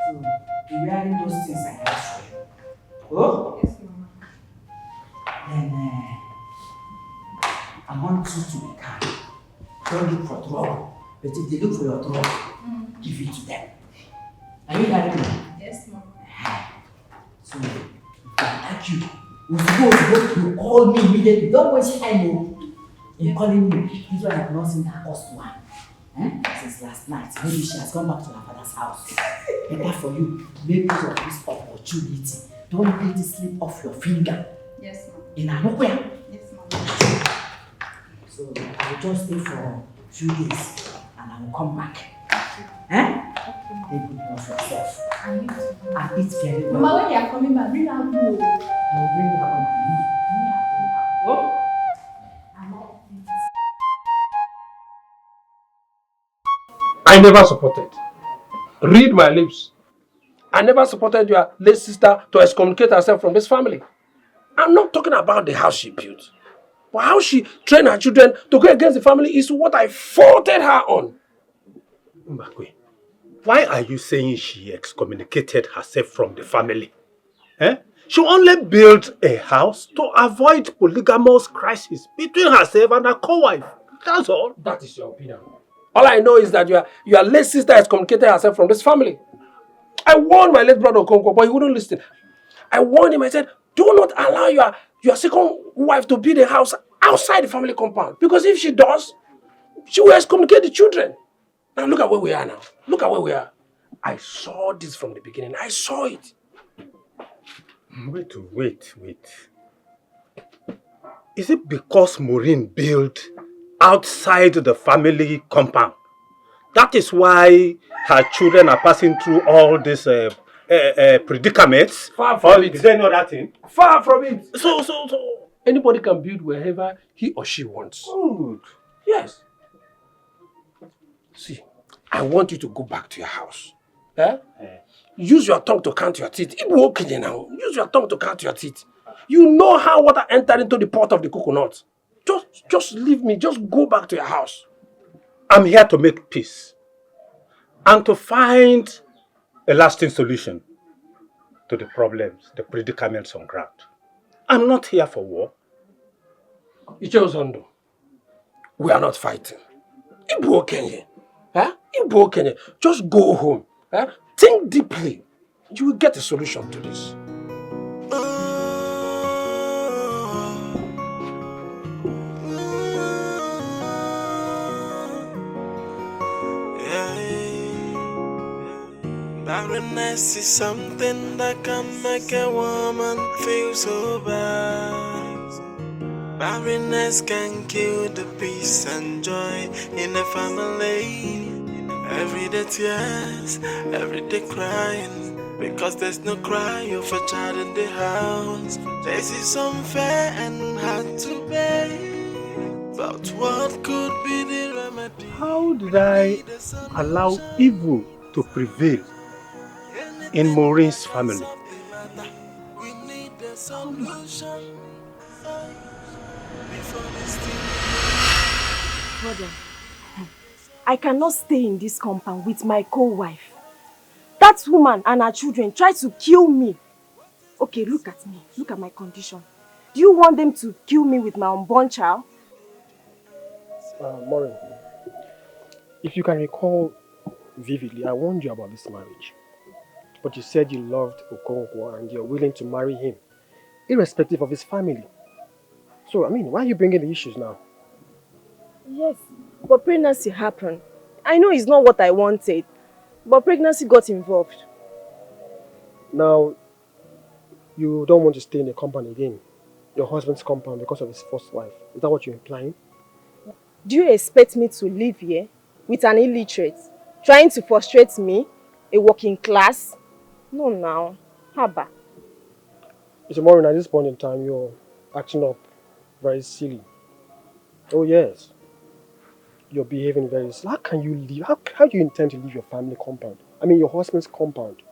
So, be wearing those things I have for you. Oh? Yes, Mama. Then, I want you to be calm. Don't look for trouble. But if they look for your trouble, give it to them. Are you hearing me? Yes, Mama. So, if I ask you, you call me immediately. Don't waste time in calling me. This one I have not seen her customer since last night. Maybe she has gone back to her father's house. Better for you, make use of this opportunity. Don't let it slip off your finger. Yes, Mama. In Anokwea. Yes, Mama. So I will just stay for a few days and I will come back. Eh? Take good care of yourself. And you too. And eat very well. Mama, when you are coming back, bring her food. I will bring her on. Oh? I never supported. Read my lips. I never supported your late sister to excommunicate herself from this family. I'm not talking about the house she built. But how she trained her children to go against the family is what I faulted her on. Mbakwe, why are you saying she excommunicated herself from the family? Eh? She only built a house to avoid polygamous crisis between herself and her co-wife. That's all. That is your opinion. All I know is that your late sister excommunicated herself from this family. I warned my late brother Okonkwo, but he wouldn't listen. I warned him, I said, do not allow your second wife to build a house outside the family compound. Because if she does, she will excommunicate the children. Now look at where we are now. Look at where we are. I saw this from the beginning. I saw it. Wait. Is it because Maureen built outside the family compound? That is why her children are passing through all these predicaments? Far from it. Is there no that thing? Far from it. So anybody can build wherever he or she wants. Good. Yes. See, I want you to go back to your house. Eh? Use your tongue to count your teeth. Now. Use your tongue to count your teeth. You know how water entered into the pot of the coconut. Just leave me. Just go back to your house. I'm here to make peace and to find a lasting solution to the problems, the predicaments on ground. I'm not here for war. Icheozondo, we are not fighting. Ibu Okenye. Ibu Okenye. Just go home. Think deeply. You will get a solution to this. Barrenness is something that can make a woman feel so bad. Barrenness can kill the peace and joy in a family. Every day tears, every day crying, because there's no cry of a child in the house. This is unfair and hard to bear, but what could be the remedy? How did I allow evil to prevail in Maureen's family? Brother, I cannot stay in this compound with my co-wife. That woman and her children tried to kill me. Okay, look at me. Look at my condition. Do you want them to kill me with my unborn child? Maureen, if you can recall vividly, I warned you about this marriage. But you said you loved Okonkwo and you're willing to marry him, irrespective of his family. So, why are you bringing the issues now? Yes, but pregnancy happened. I know it's not what I wanted, but pregnancy got involved. Now, you don't want to stay in the compound again, your husband's compound, because of his first wife. Is that what you're implying? Do you expect me to live here with an illiterate, trying to frustrate me, a working class? No, now. Haba. Mr. Maureen, at this point in time, you're acting up very silly. Oh, yes. You're behaving very silly. How can you leave? How do you intend to leave your family compound? Your husband's compound.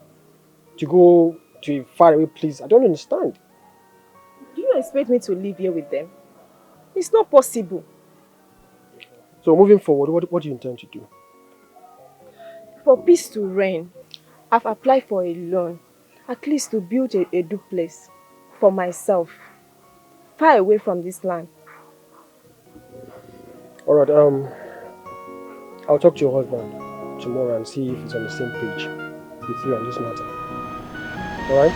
To go to a faraway place? I don't understand. Do you expect me to live here with them? It's not possible. So moving forward, what do you intend to do? For peace to reign, I've applied for a loan, at least to build a duplex for myself, far away from this land. Alright, I'll talk to your husband tomorrow and see if he's on the same page with you on this matter. Alright?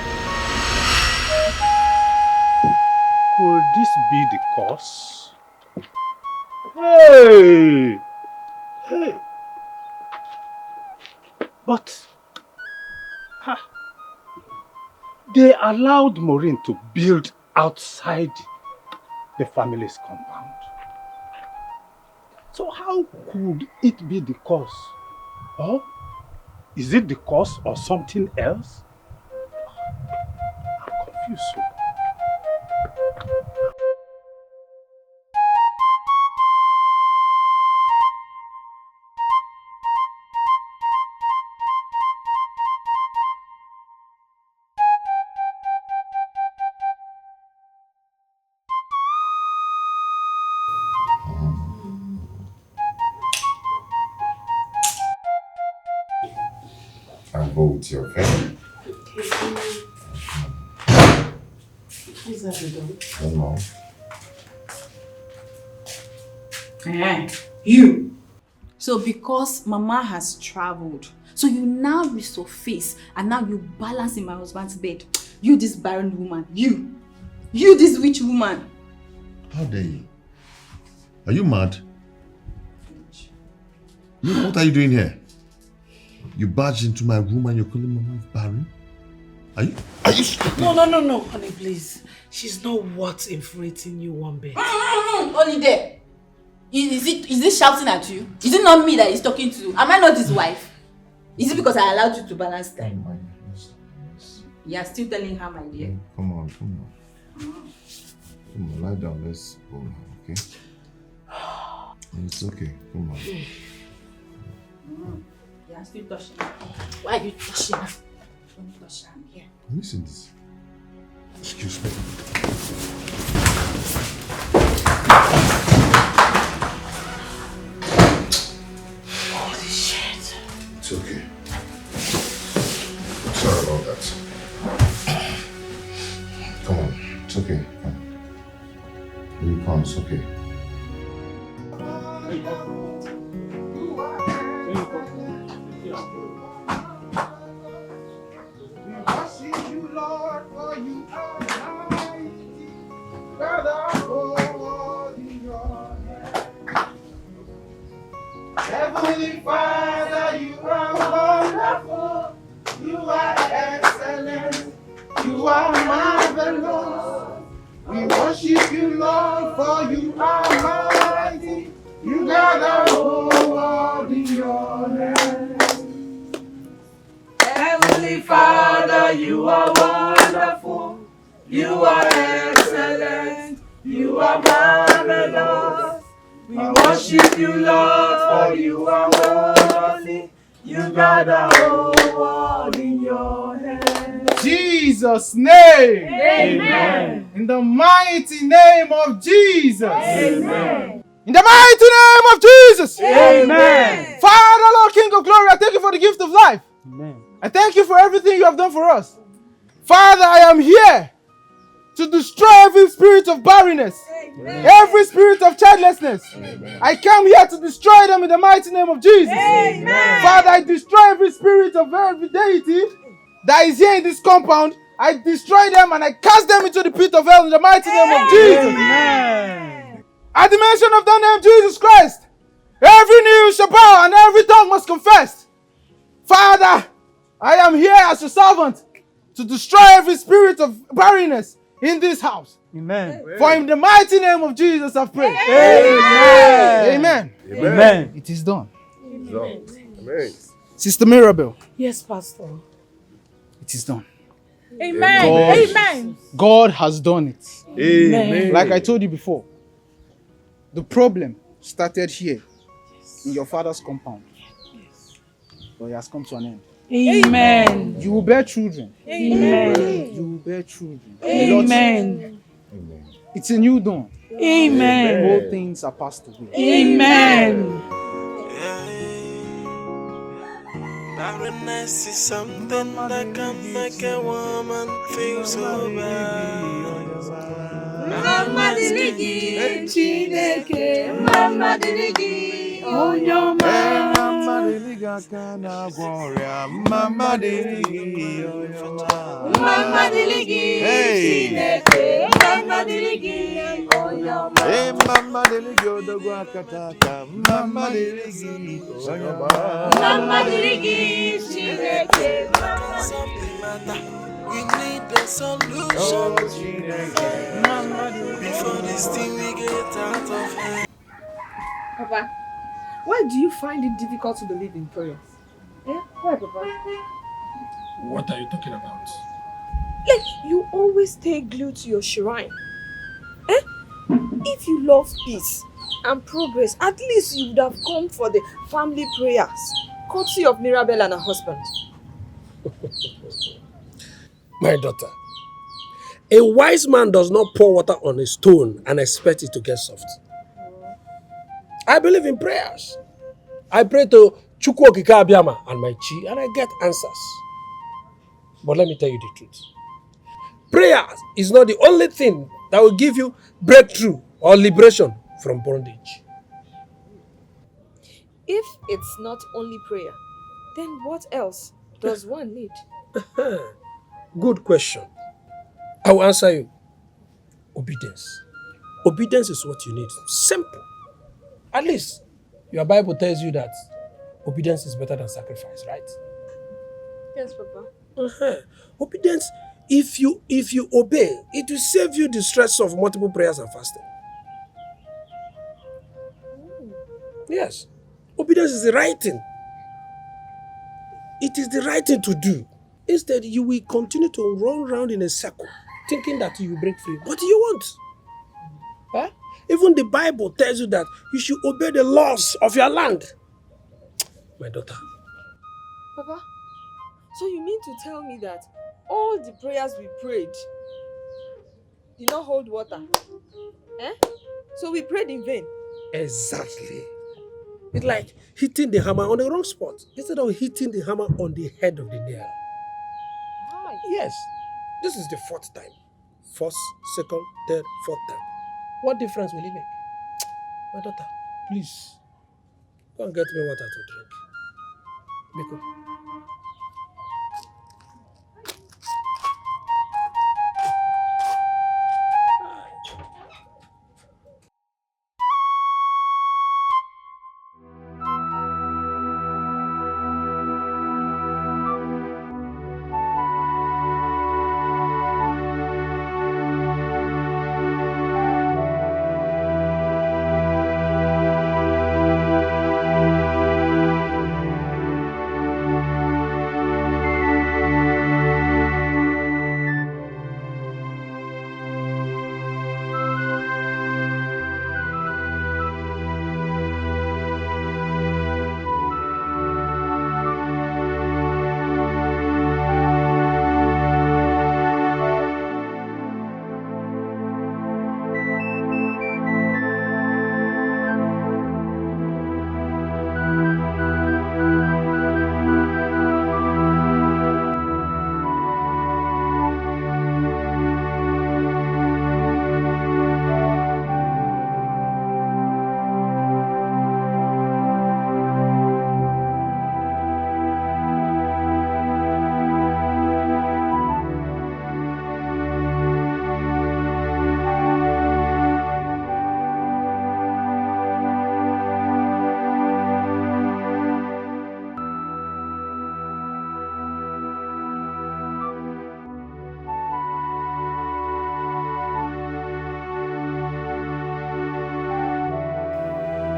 Could this be the cause? Hey! Hey! But they allowed Maureen to build outside the family's compound. So how could it be the cause? Or is it the cause or something else? I'm confused. I'll go with you, okay? Who's that the dog? I don't know. You. So because Mama has traveled, so you now resurface and now you balance in my husband's bed. You this barren woman. You this witch woman. How dare you? Are you mad? What are you doing here? You barged into my room and you're calling my wife barren? Are you stupid? No, honey, please. She's not worth infuriating you one bit. Only there. Is it shouting at you? Is it not me that he's talking to? Am I not his wife? Is it because I allowed you to balance time? You are still telling her, my dear. Come on. Come on, lie down. Let's go now, okay? It's okay. Come on. You are still touching her. Why are you touching her? Don't touch her. I'm here. Listen to this. Excuse me. Holy shit. It's okay. Sorry about that. Come on. It's okay. Come. Here you come. It's okay. Heavenly Father, you are wonderful, you are excellent, you are marvelous. We worship you, Lord, for you are mighty. You got the whole world in your hands. Heavenly Father, you are wonderful, you are excellent, you are marvelous. We worship you, Lord, for you are worthy. You got the whole world in your hands. Jesus' name. Amen. In the mighty name of Jesus. Amen. In the mighty name of Jesus. Amen. Father, Lord, King of glory, I thank you for the gift of life. Amen. I thank you for everything you have done for us. Father, I am here to destroy every spirit of barrenness, every spirit of childlessness. I come here to destroy them in the mighty name of Jesus. Father, I destroy every spirit of every deity that is here in this compound. I destroy them and I cast them into the pit of hell in the mighty name of Jesus. At the mention of the name Jesus Christ, every knee shall bow and every tongue must confess. Father, I am here as your servant to destroy every spirit of barrenness in this house. Amen. For in the mighty name of Jesus I've prayed. Amen. Amen. It is done. Amen. Sister Mirabel, Yes, Pastor. it is done. Amen. God has done it. Amen. Like I told you before, the problem started here in your father's compound. But it has come to an end. Amen. You will bear children. Amen. You will bear children. Amen. It's a new dawn. Amen. All things are passed away. Amen. Barrenness is something that can make a woman feel so bad. Mama Diligi, Chineke, Mama Diligi, Onyoma. Mama Diliga kana gloria, Mama Diligi, Onyoma. Mama Diligi, Chineke, Mama Diligi, Onyoma. Hey, Mama Diligi, Odoguakataka, Mama Diligi, Onyoma. Mama Diligi, Chineke, Mama Diligi. We need a solution before this thing we get out of hand. Papa, why do you find it difficult to believe in prayers? Eh? Why, Papa? What are you talking about? Like, you always stay glued to your shrine. Eh? If you love peace and progress, at least you would have come for the family prayers, courtesy of Mirabel and her husband. My daughter, a wise man does not pour water on a stone and expect it to get soft. I believe in prayers. I pray to Chukwu Okike Abiyama and my chi and I get answers. But let me tell you the truth. Prayer is not the only thing that will give you breakthrough or liberation from bondage. If it's not only prayer, then what else does one need? Good question. I will answer you. Obedience. Obedience is what you need. Simple. At least your Bible tells you that obedience is better than sacrifice, right? Yes, Papa. Obedience, if you obey, it will save you the stress of multiple prayers and fasting. Yes. Obedience is the right thing. It is the right thing to do. Instead, you will continue to run around in a circle, thinking that you will break free. But you won't. Huh? Even the Bible tells you that you should obey the laws of your land. My daughter. Papa, so you mean to tell me that all the prayers we prayed did not hold water? Eh? So we prayed in vain? Exactly. It's like hitting the hammer on the wrong spot instead of hitting the hammer on the head of the nail. Yes, this is the fourth time. First, second, third, fourth time. What difference will it make? My daughter, please, go and get me water to drink. Biko.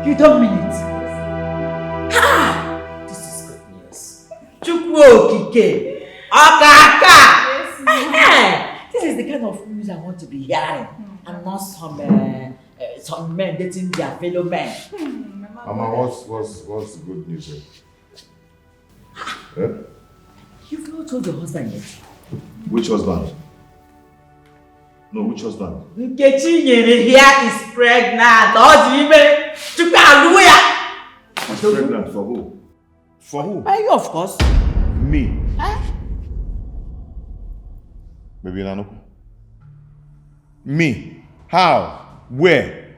You don't mean it. Ha! This is good news. Chukwu Okike. Okaka! This is the kind of news I want to be hearing. And not some men dating their fellow men. Mama, what's the good news? Eh? You've not told your husband yet. Which husband? No, which husband? Nkechi Nyere here is pregnant. Oh, Jimmy! She's pregnant for who? For who? You, of course. Me. Huh? Baby Nano. Me. How? Where?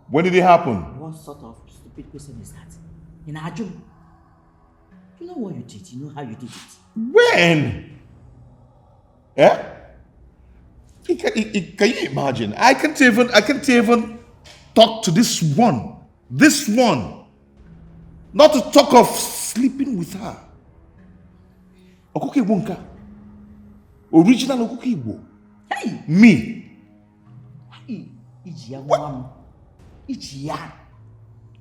When did it happen? What sort of stupid question is that? In Ajum. You know what you did. You know how you did it. When? Eh? Can you imagine? I can't even talk to this one. This one. Not to talk of sleeping with her. Okuke Wonka. Original Okuke Igbo. Hey! Me. Hey! Ichia.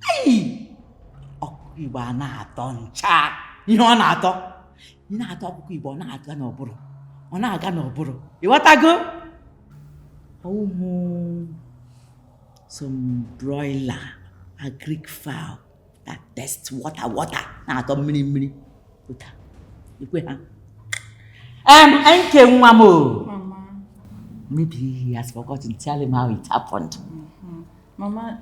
Hey! Okuke Igbo na-atọ ncha. Ihe ọ na-atọ. Ị na-atọ Okuke Igbo na-aga n'ọbụrụ. Ọ na-aga n'ọbụrụ. Ịghọtago? Some broiler, a Greek fowl that tastes water. Na-atọ mmiri. Put her. Ikwe ha. Enke Nwamo. Mama. Maybe he has forgotten. Tell him how it happened. Mama,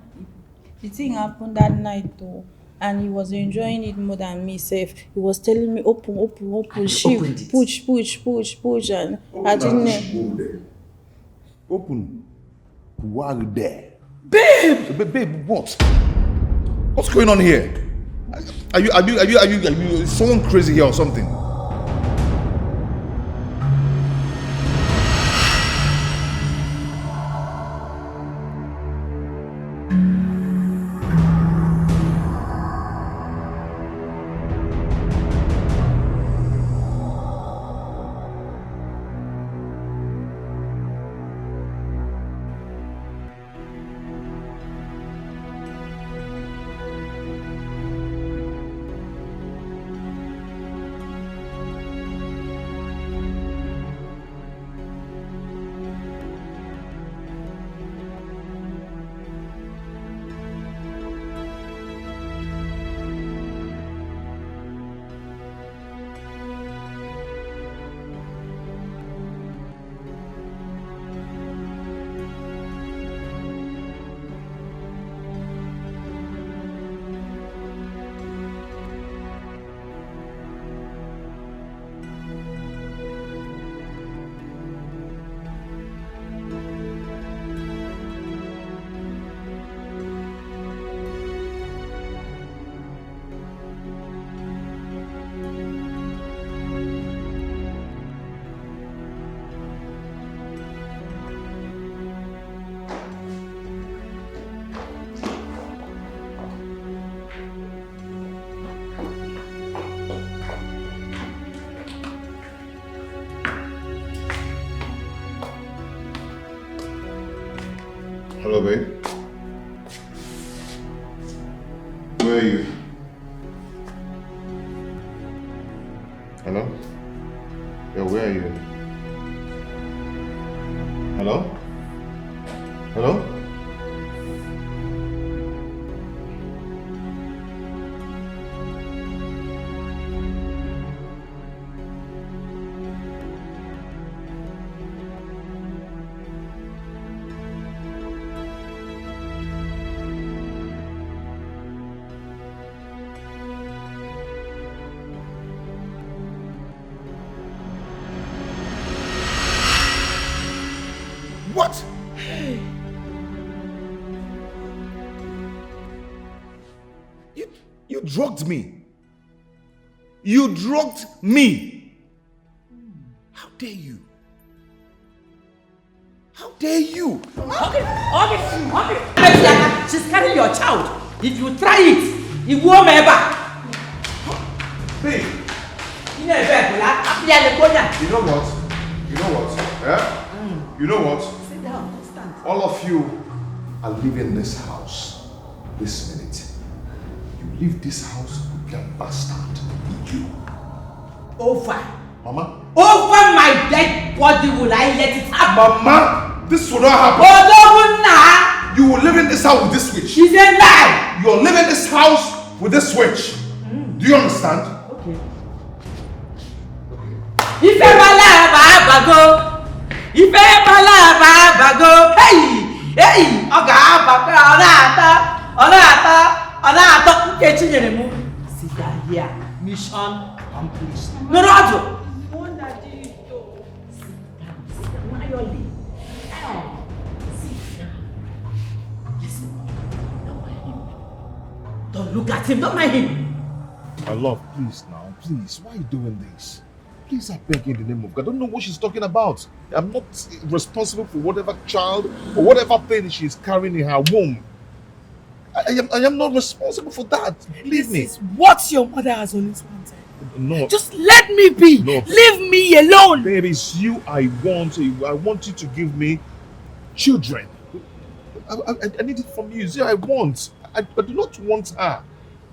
the thing happened that night though. And he was enjoying it more than me safe. He was telling me open, shift, push, and I didn't. Open. Who are you there? Babe, what? What's going on here? Are you someone crazy here or something? Hello, babe. Where are you? Hello? Yeah, where are you? Hello? Hello? What? You drugged me. You drugged me. How dare you? How dare you? Okay. She's carrying your child. If you try it, it won't ever. Babe. You know what? Yeah? You know what? Sit down, stand. All of you are leaving this house this minute. You leave this house, you get bastard. You. Over. Mama? Over my dead body will I let it happen? Mama, this will not happen. You will live in this house with this switch. She's a lie. You are living in this house with this switch. Do you understand? Okay. If ever hey, see, sit down here. Mission accomplished. Nollywood! Why Sit down. Listen, don't mind him. Don't look at him, don't mind him. My love, please now, please. Why are you doing this? Please, I beg you in the name of God. I don't know what she's talking about. I'm not responsible for whatever child or whatever thing she's carrying in her womb. I am not responsible for that. Believe me. This is what your mother has always wanted. No. Just let me be. No. Leave me alone. Baby, it's you I want. I want you to give me children. I need it from you. It's you I want. I do not want her.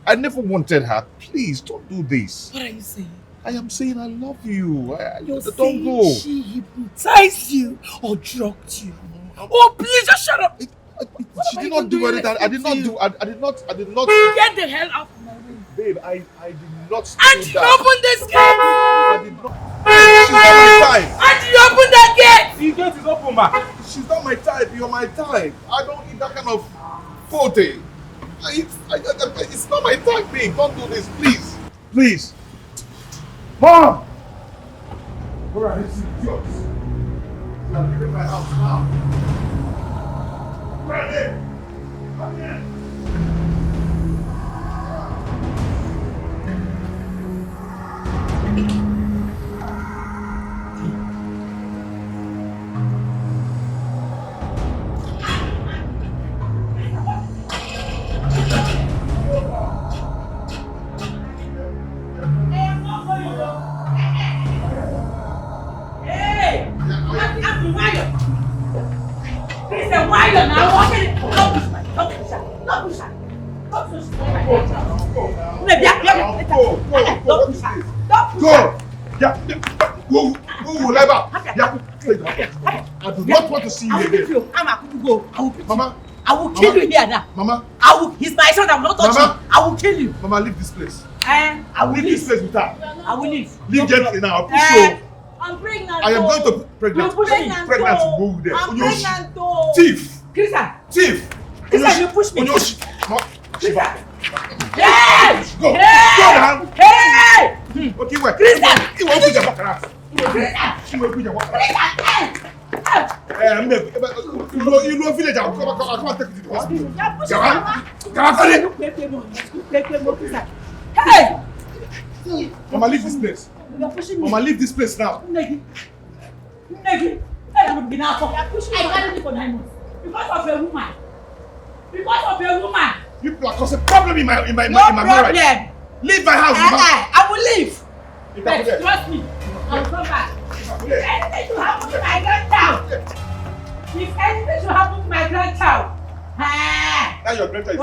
I never wanted her. Please, don't do this. What are you saying? I am saying I love you. You're don't saying go. she hypnotized you or drugged you. Oh, please, just shut up. She did not do anything. I did not do. I did not. Get the hell out of my room. Babe, I did not. And you open this gate. I did not. She's not my type. And you open that gate. The gate is open, ma. She's not my type. You're my type. I don't need that kind of forte. It's not my type, babe. Don't do this, please. Please. Mom! Where are these idiots? I'm leaving my house now. Where are they? Come here. I do not want to see you again. Mama, I will kill you here now. Mama, he's my son, I will not touch him. I will kill you. Mama, leave this place. I will leave this place with her. I will leave. Leave gently now. I'll push you. I'm pregnant. I am going to pregnant. Pregnant. Pregnant to go there. I'm pregnant though. Thief. Christian. Thief. Christian, you push me. Shiva. Hey! Go. Hey! Go now. Hey! Okay, wait. Christian. You won't put your back around. Christian. You won't put your back Christian. you know village. I'll come and take you to the hospital. Hey! Mama, leave this place. You're pushing me. Mama, leave this place now. I can't live for 9 months. Because of a woman. Because of a woman. You people are causing problem in my No marriage. problem. Leave my house. I will leave. But trust me. I will come back. If anything should happen to my grandchild. Now your grandchild is a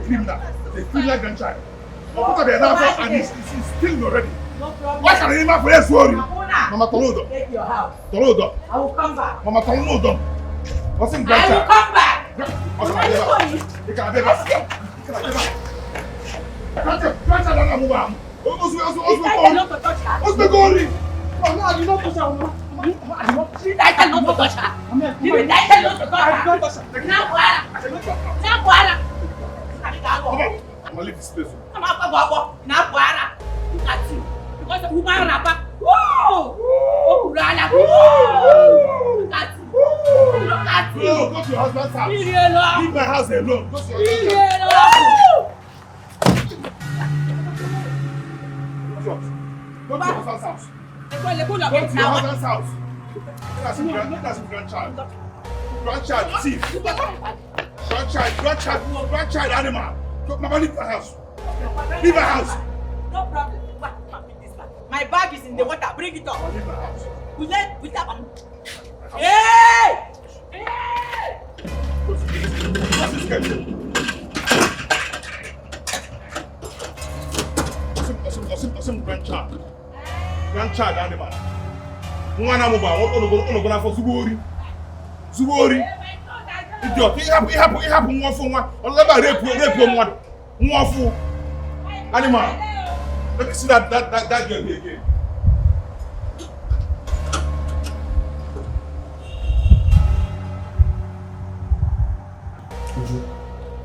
criminal. The criminal grandchild. And he's stealing already. No problem. Why can I not for yes worry? Mama Tolodo. Take your house. Tolodo. I will come back. Mama Tolodo. What's in I will grandchild? come back. What's in grandchild? You can't have grandchild doesn't move on. What's not to touch her. the goal? No, I did not touch her. I cannot touch her. I cannot touch her. Now, I'm gonna leave this place. Look at you. Because the woman rapper. Whoa! Oh, Rana. Look at you. Look at you. No, go to your husband's house. Leave me alone. Leave my house alone. Go to your Leave me husband's alone. house. Go to your husband's house. Go to your husband's house. That's a grandchild. Grandchild, thief. Grandchild animal. Mama, leave my house. Leave my house. No problem. My bag is in the water. Bring it up. Leave my house. With that one. Hey! Hey! What's this schedule? Some grandchild. Grandchild animal. Mwana muba, ono gonna for Zubori. Idiot. It happen one for one. Olaba rape one. One for animal. Let me see that girl here again.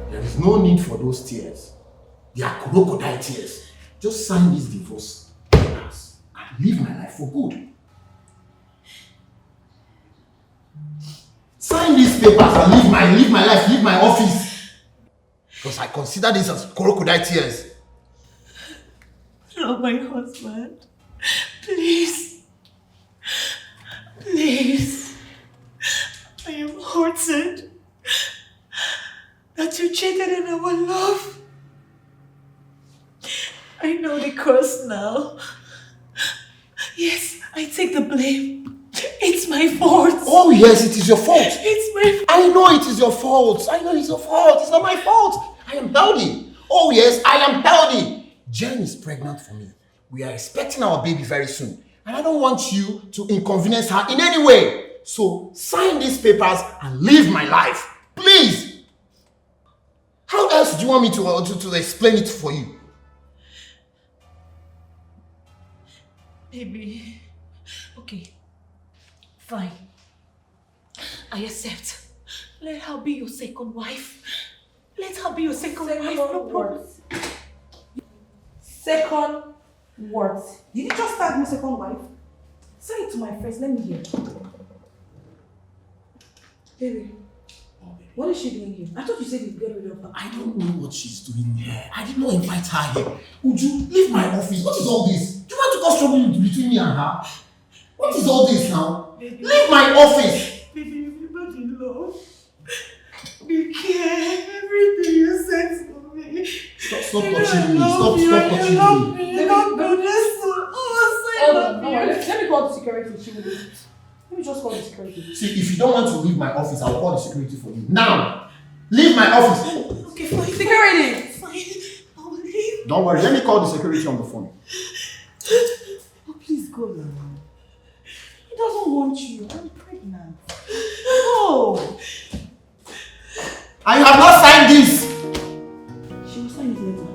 There is no need for those tears. They are crocodile tears. Just sign this divorce papers and live my life for good. Sign these papers and live my life, leave my office. Because I consider this as crocodile tears. No, my husband. Please. Please. I am hurted that you cheated in our love. I know the curse now. Yes, I take the blame. It's my fault. Oh yes, it is your fault. It's my fault. I know it is your fault. I know it's your fault. It's not my fault. I am healthy. Oh yes, I am healthy. Jen is pregnant for me. We are expecting our baby very soon. And I don't want you to inconvenience her in any way. So sign these papers and live my life. Please. How else do you want me to explain it for you? Baby. Okay. Fine. I accept. Let her be your second wife. Let her be your second wife. No problem. Second what? Did you just start me second wife? Say it to my face, let me hear. Baby, what is she doing here? I thought you said you'd get rid of her. I don't know what she's doing here. I did not invite her here. Would you leave my office? What is all this? Do you want to cause trouble between me and her? What is all this now? Baby, leave my office! Baby, we're not in love. We care. Everything you said to me. Stop touching me. Stop touching me. You don't do this. Let me call the security. She will do it. Let me just call the security. See, if you don't want to leave my office, I'll call the security for you. Now! Leave my office! Okay, fine. Security! Fine. I will leave. Don't worry, let me call the security on the phone. Oh, please go now. He doesn't want you. I'm pregnant. No! I have not signed this! She will sign it later.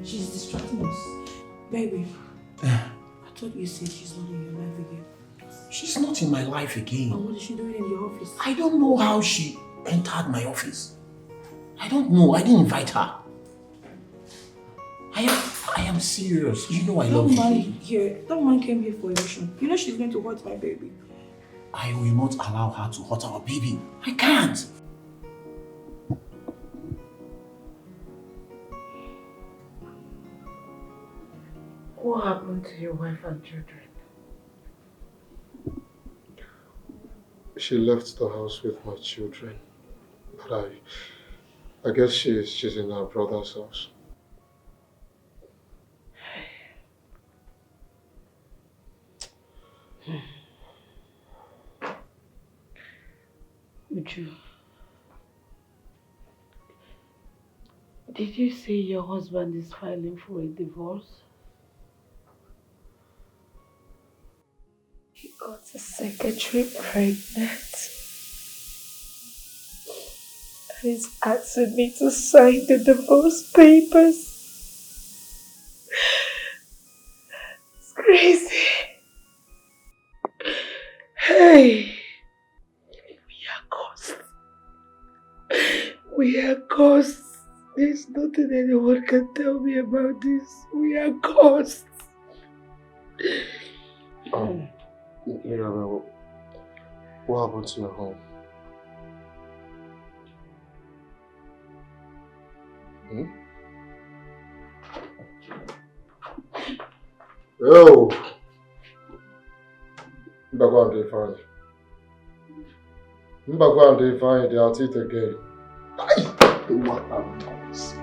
She's distracting us. Baby, I thought you said she's not in your life again. She's not in my life again. And what is she doing in your office? I don't know how she entered my office. I don't know. I didn't invite her. I am serious. You know I love you. That woman came here for a mission. You know she's going to hurt my baby. I will not allow her to hurt our baby. I can't. What happened to your wife and children? She left the house with my children. But I guess she's in her brother's house. Uju, did you say your husband is filing for a divorce? He got a secretary pregnant. And he's asking me to sign the divorce papers. It's crazy. Hey. We are cursed. There's nothing anyone can tell me about this. We are cursed. Mirabel, what happened to your home? Yo! Mbagwa and Define. Mbagwa and Define, they are at it again. What happens?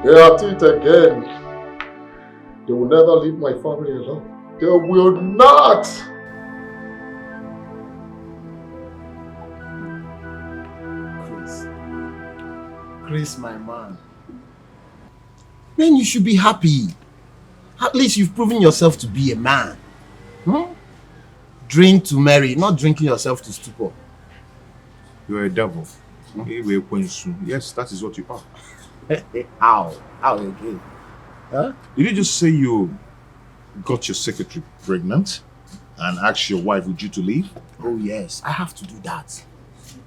They are at it again. They will never leave my family alone. They will not! Chris, my man. Man, you should be happy. At least you've proven yourself to be a man. Drink to marry, not drinking yourself to stupor. You are a devil. Yes, that is what you are. How? How again? Huh? Did you just say you got your secretary pregnant and asked your wife, would you to leave? Oh yes, I have to do that.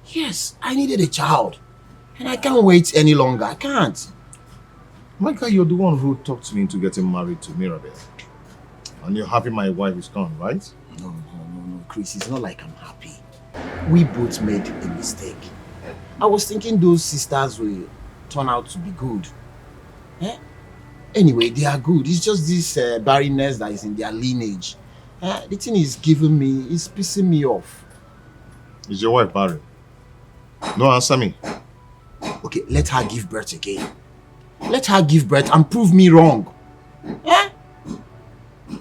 Yes, I needed a child. And I can't wait any longer. I can't. Micah, you're the one who talked me into getting married to Mirabel. And you're happy my wife is gone, right? No, Chris, it's not like I'm happy. We both made a mistake. I was thinking those sisters will turn out to be good. Eh? Anyway, they are good. It's just this barrenness that is in their lineage. The thing is giving me, it's pissing me off. Is your wife barren? No, answer me. Okay, let her give birth again. Let her give birth and prove me wrong. Eh?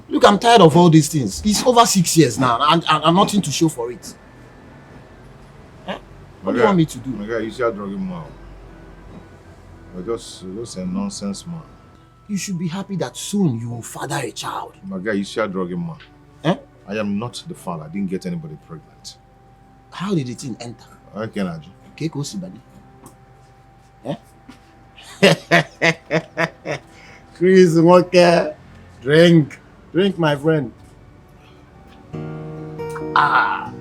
Look, I'm tired of all these things. It's over 6 years now and nothing to show for it. Eh? What do you want me to do? My guy, you see how drugging man. You're just a nonsense man. You should be happy that soon you will father a child. My guy, you see how drugging man. Eh? I am not the father. I didn't get anybody pregnant. How did the thing enter? I can Aju. Okay, go see Buddy. Eh? Chris, Walker, drink, my friend. Ah.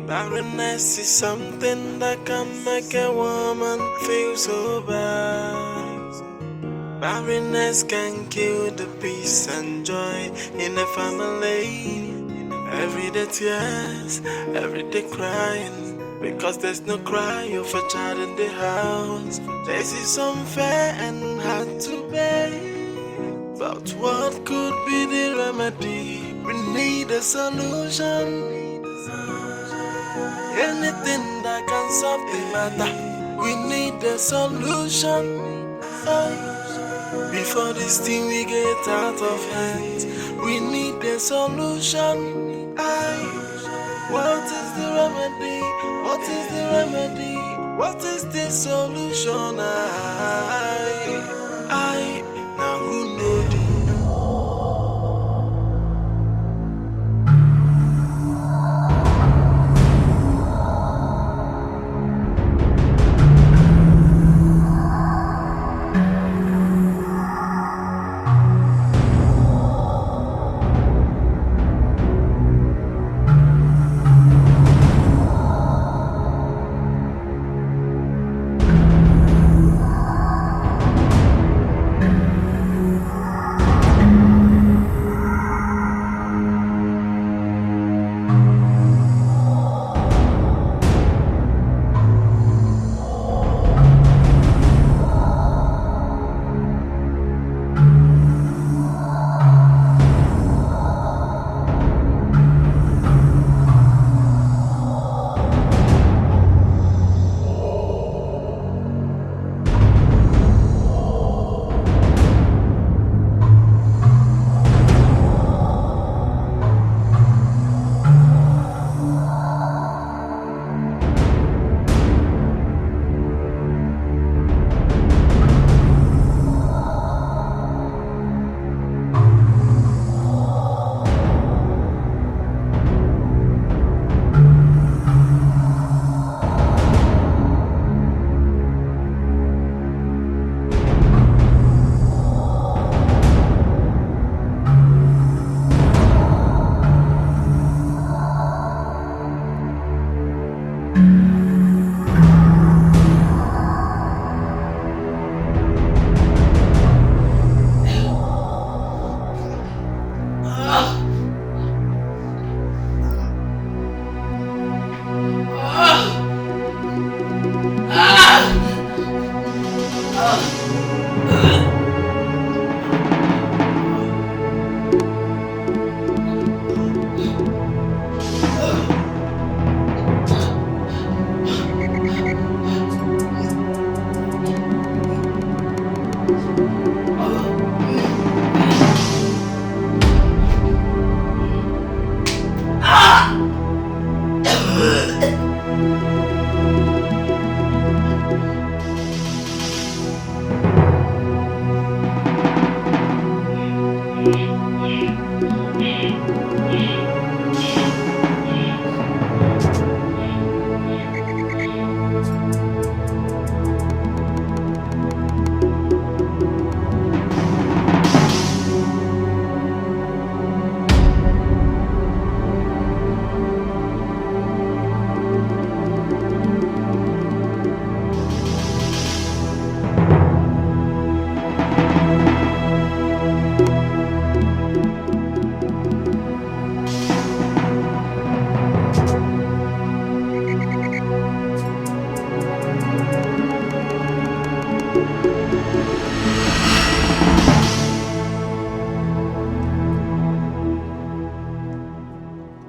Barrenness is something that can make a woman feel so bad. Barrenness can kill the peace and joy in the family. Everyday tears, everyday crying, because there's no cry of a child in the house. This is unfair and hard to bear, but what could be the remedy? We need a solution. Anything that can solve the matter, we need a solution. Before this thing we get out of hand, we need a solution. What is the remedy? What is the remedy? What is the solution? Now who knows?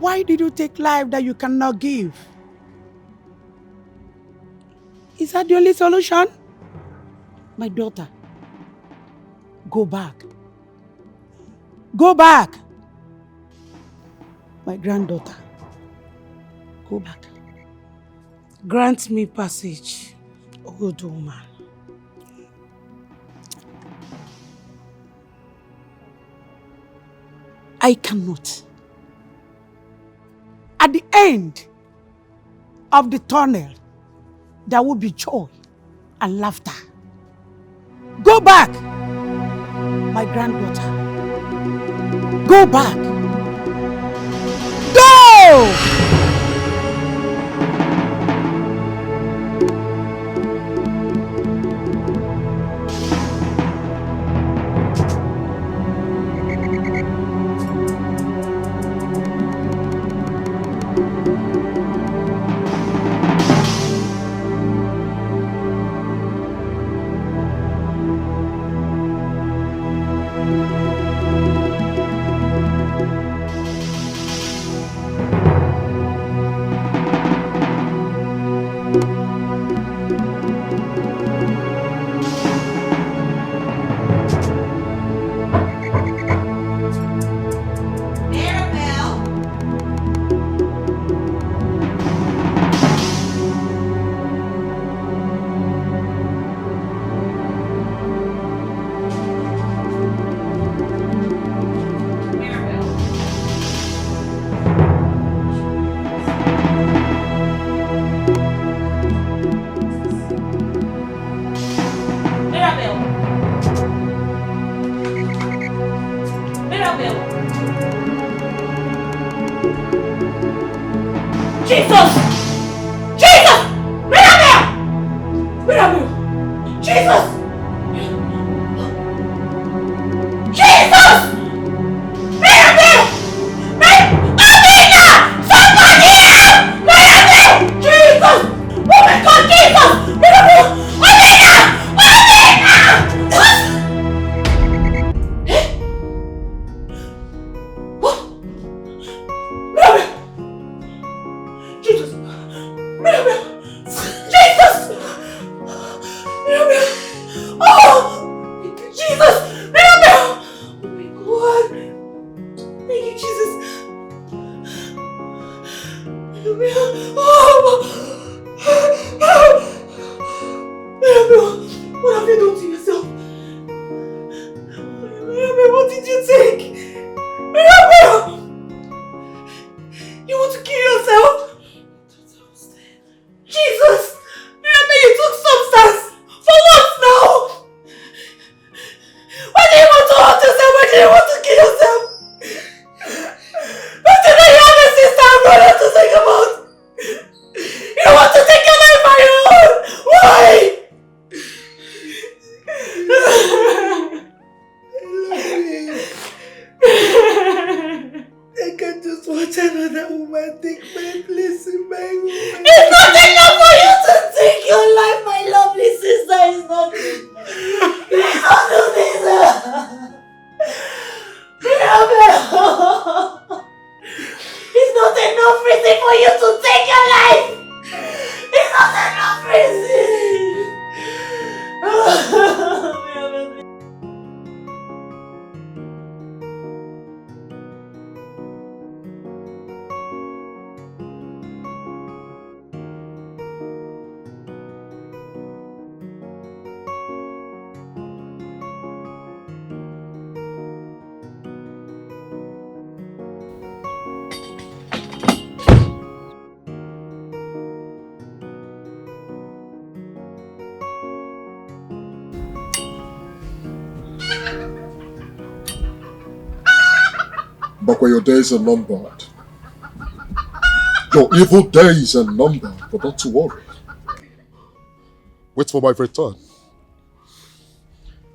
Why did you take life that you cannot give? Is that the only solution? My daughter, go back. Go back. My granddaughter, go back. Grant me passage, old woman. I cannot. At the end of the tunnel, there will be joy and laughter. Go back, my granddaughter. Go back. Go! Jesus! Jesus! Mirabel! Mirabel! Jesus! Jesus! Mirabel! Amina! Somebody help! Mirabel! Jesus! Oh my God, Jesus! Mirabel! Amina! Amina! What? Mirabel! Jesus! Mirabel! Jesus! Mirabel! Oh! Jesus! Mirabel! Oh my God! Thank you, Jesus! Mirabel! Oh! Mirabel! What have you done to yourself? Mirabel, what did you take? Mirabel! You want to kill yourself? Jesus! Mirabel, you took substance! For what now? Why do you want to hurt yourself? Why do you want to kill yourself? Don't you know you have a sister and brother to think about? You want to take your life on your own! Why? I can't just watch another woman take my place in my room. It's not enough for you to take your life, my lovely sister. It's not enough. Please don't do this. Mirabel! It's not enough reason for you to take your life. It's not enough reason. But when your days are numbered, your evil days are numbered, but not to worry. Wait for my return.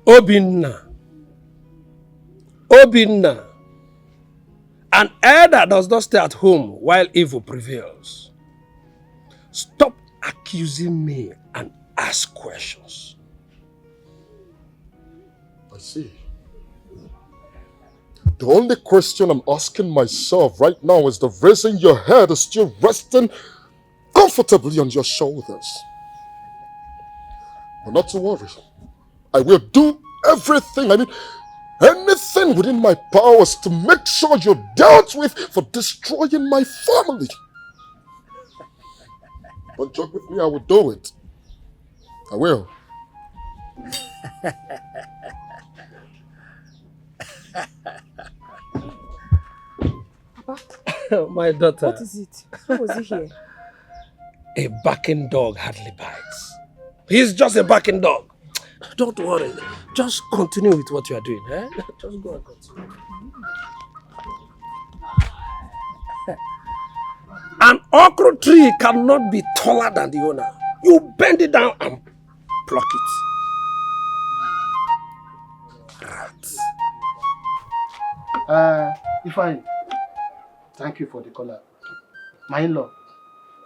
Obinna, an elder does not stay at home while evil prevails. Stop accusing me and ask questions. I see. The only question I'm asking myself right now is the reason your head is still resting comfortably on your shoulders. But not to worry. I will do everything, anything within my powers to make sure you're dealt with for destroying my family. Don't joke with me, I will do it. I will. Papa, My daughter. what is it? How was he here? A barking dog hardly bites. He's just a barking dog. Don't worry. Just continue with what you are doing. Eh? Just go and continue. An okra tree cannot be taller than the owner. You bend it down and pluck it. Rats. Ifeanyi, thank you for the caller. My in-law,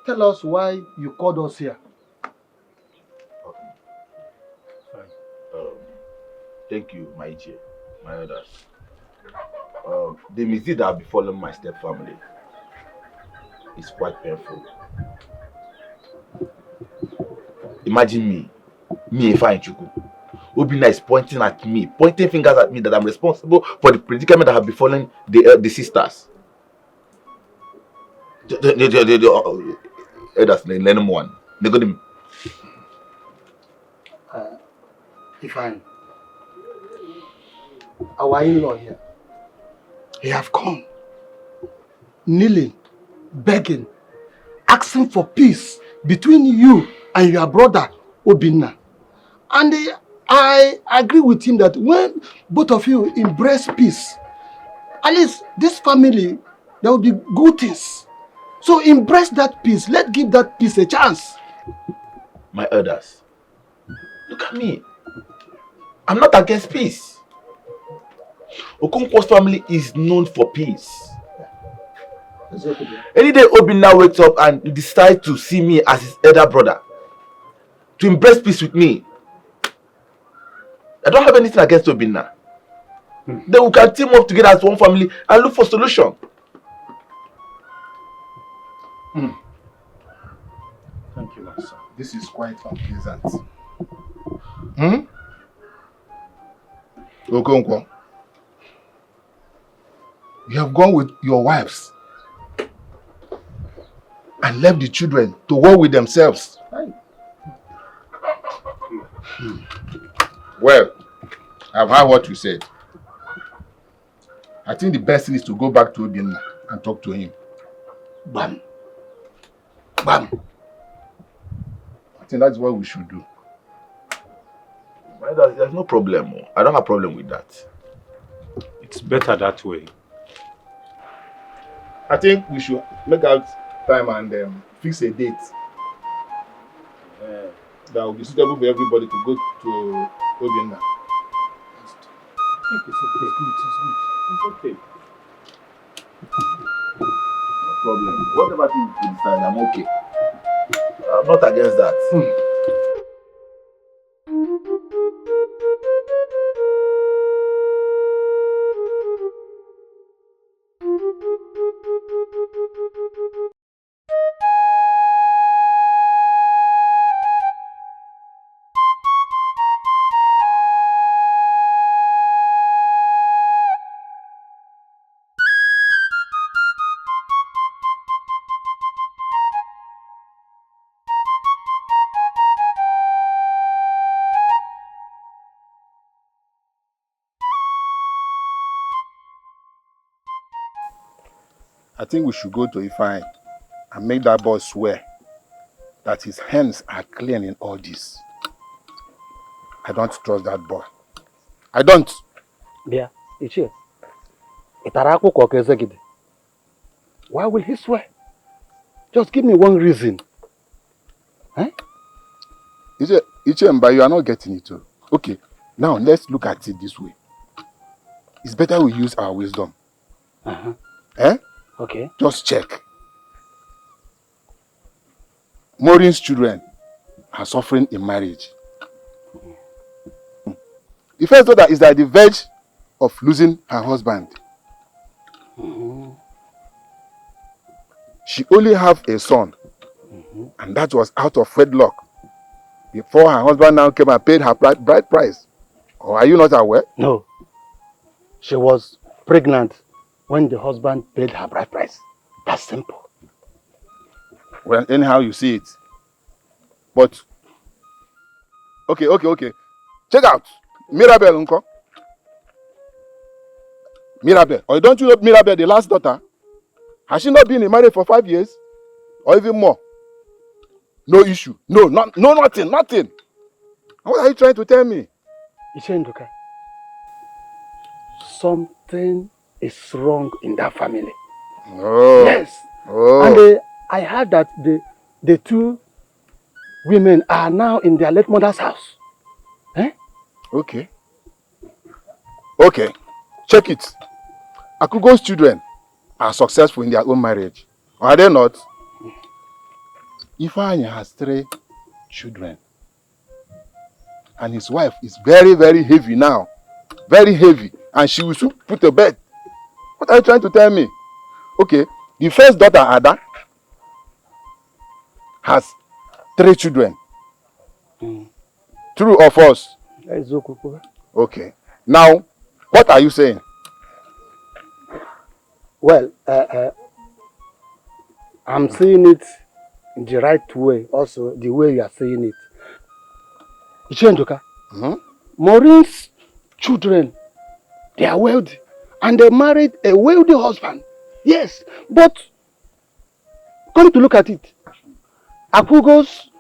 tell us why you called us here. Thank you, my dear, my elders. The misdeed that have befallen my stepfamily is quite painful. Imagine me Ifeanyi Chukwu. Obinna is pointing at me, pointing fingers at me that I'm responsible for the predicament that have befallen the sisters. The elders, learn one. They got him. Ifeanyi, our in-law here, he have come, kneeling, begging, asking for peace between you and your brother Obinna. And I agree with him that when both of you embrace peace, at least this family, there will be good things. So embrace that peace. Let's give that peace a chance. My elders, look at me. I'm not against peace. Okonkwo's family is known for peace. Any day Obinna wakes up and decides to see me as his elder brother, to embrace peace with me, I don't have anything against Obinna. Then we can team up together as one family and look for solution. Thank you, my son. This is quite unpleasant. Okonkwo, You have gone with your wives and left the children to war with themselves. well, I've heard what you said. I think the best thing is to go back to Obinna and talk to him. Bam. Bam. I think that's what we should do. There's no problem. I don't have a problem with that. It's better that way. I think we should make out time and fix a date that will be suitable for everybody to go to Obinna. I think it's okay. It's okay. No problem. Whatever thing you decide, I'm okay. I'm not against that. I think we should go to Ifeanyi and make that boy swear that his hands are clean in all this. I don't trust that boy. I don't. Yeah, Ichie. Itaraku kokezegide. Why will he swear? Just give me one reason. Eh? Ichie, you are not getting it too. Okay, now let's look at it this way. It's better we use our wisdom. Eh? Okay. Just check. Maureen's children are suffering in marriage. The first daughter is at the verge of losing her husband. She only have a son, and that was out of wedlock. Before her husband now came and paid her bride price. Or are you not aware? No. She was pregnant when the husband paid her bride price. That's simple. Well, anyhow you see it. But, okay. Check out. Mirabel, uncle. Mirabel. Or don't you know Mirabel, the last daughter? Has she not been in marriage for 5 years? Or even more? No issue. No, nothing. What are you trying to tell me? Ishenduka, something is wrong in that family. Oh. Yes. Oh. And I heard that the two women are now in their late mother's house. Eh? Okay. Check it. Akugo's children are successful in their own marriage. Are they not? Ifeanyi has 3 children. And his wife is very, very heavy now. Very heavy. And she will soon put to bed. What are you trying to tell me? Okay. The first daughter, Ada, has 3 children. True or false? Okay. Now, what are you saying? Well, I'm seeing it in the right way, also the way you are saying it. Ichenduka, Maureen's children, they are wealthy, and they married a wealthy husband. Yes, but come to look at it, Akugo's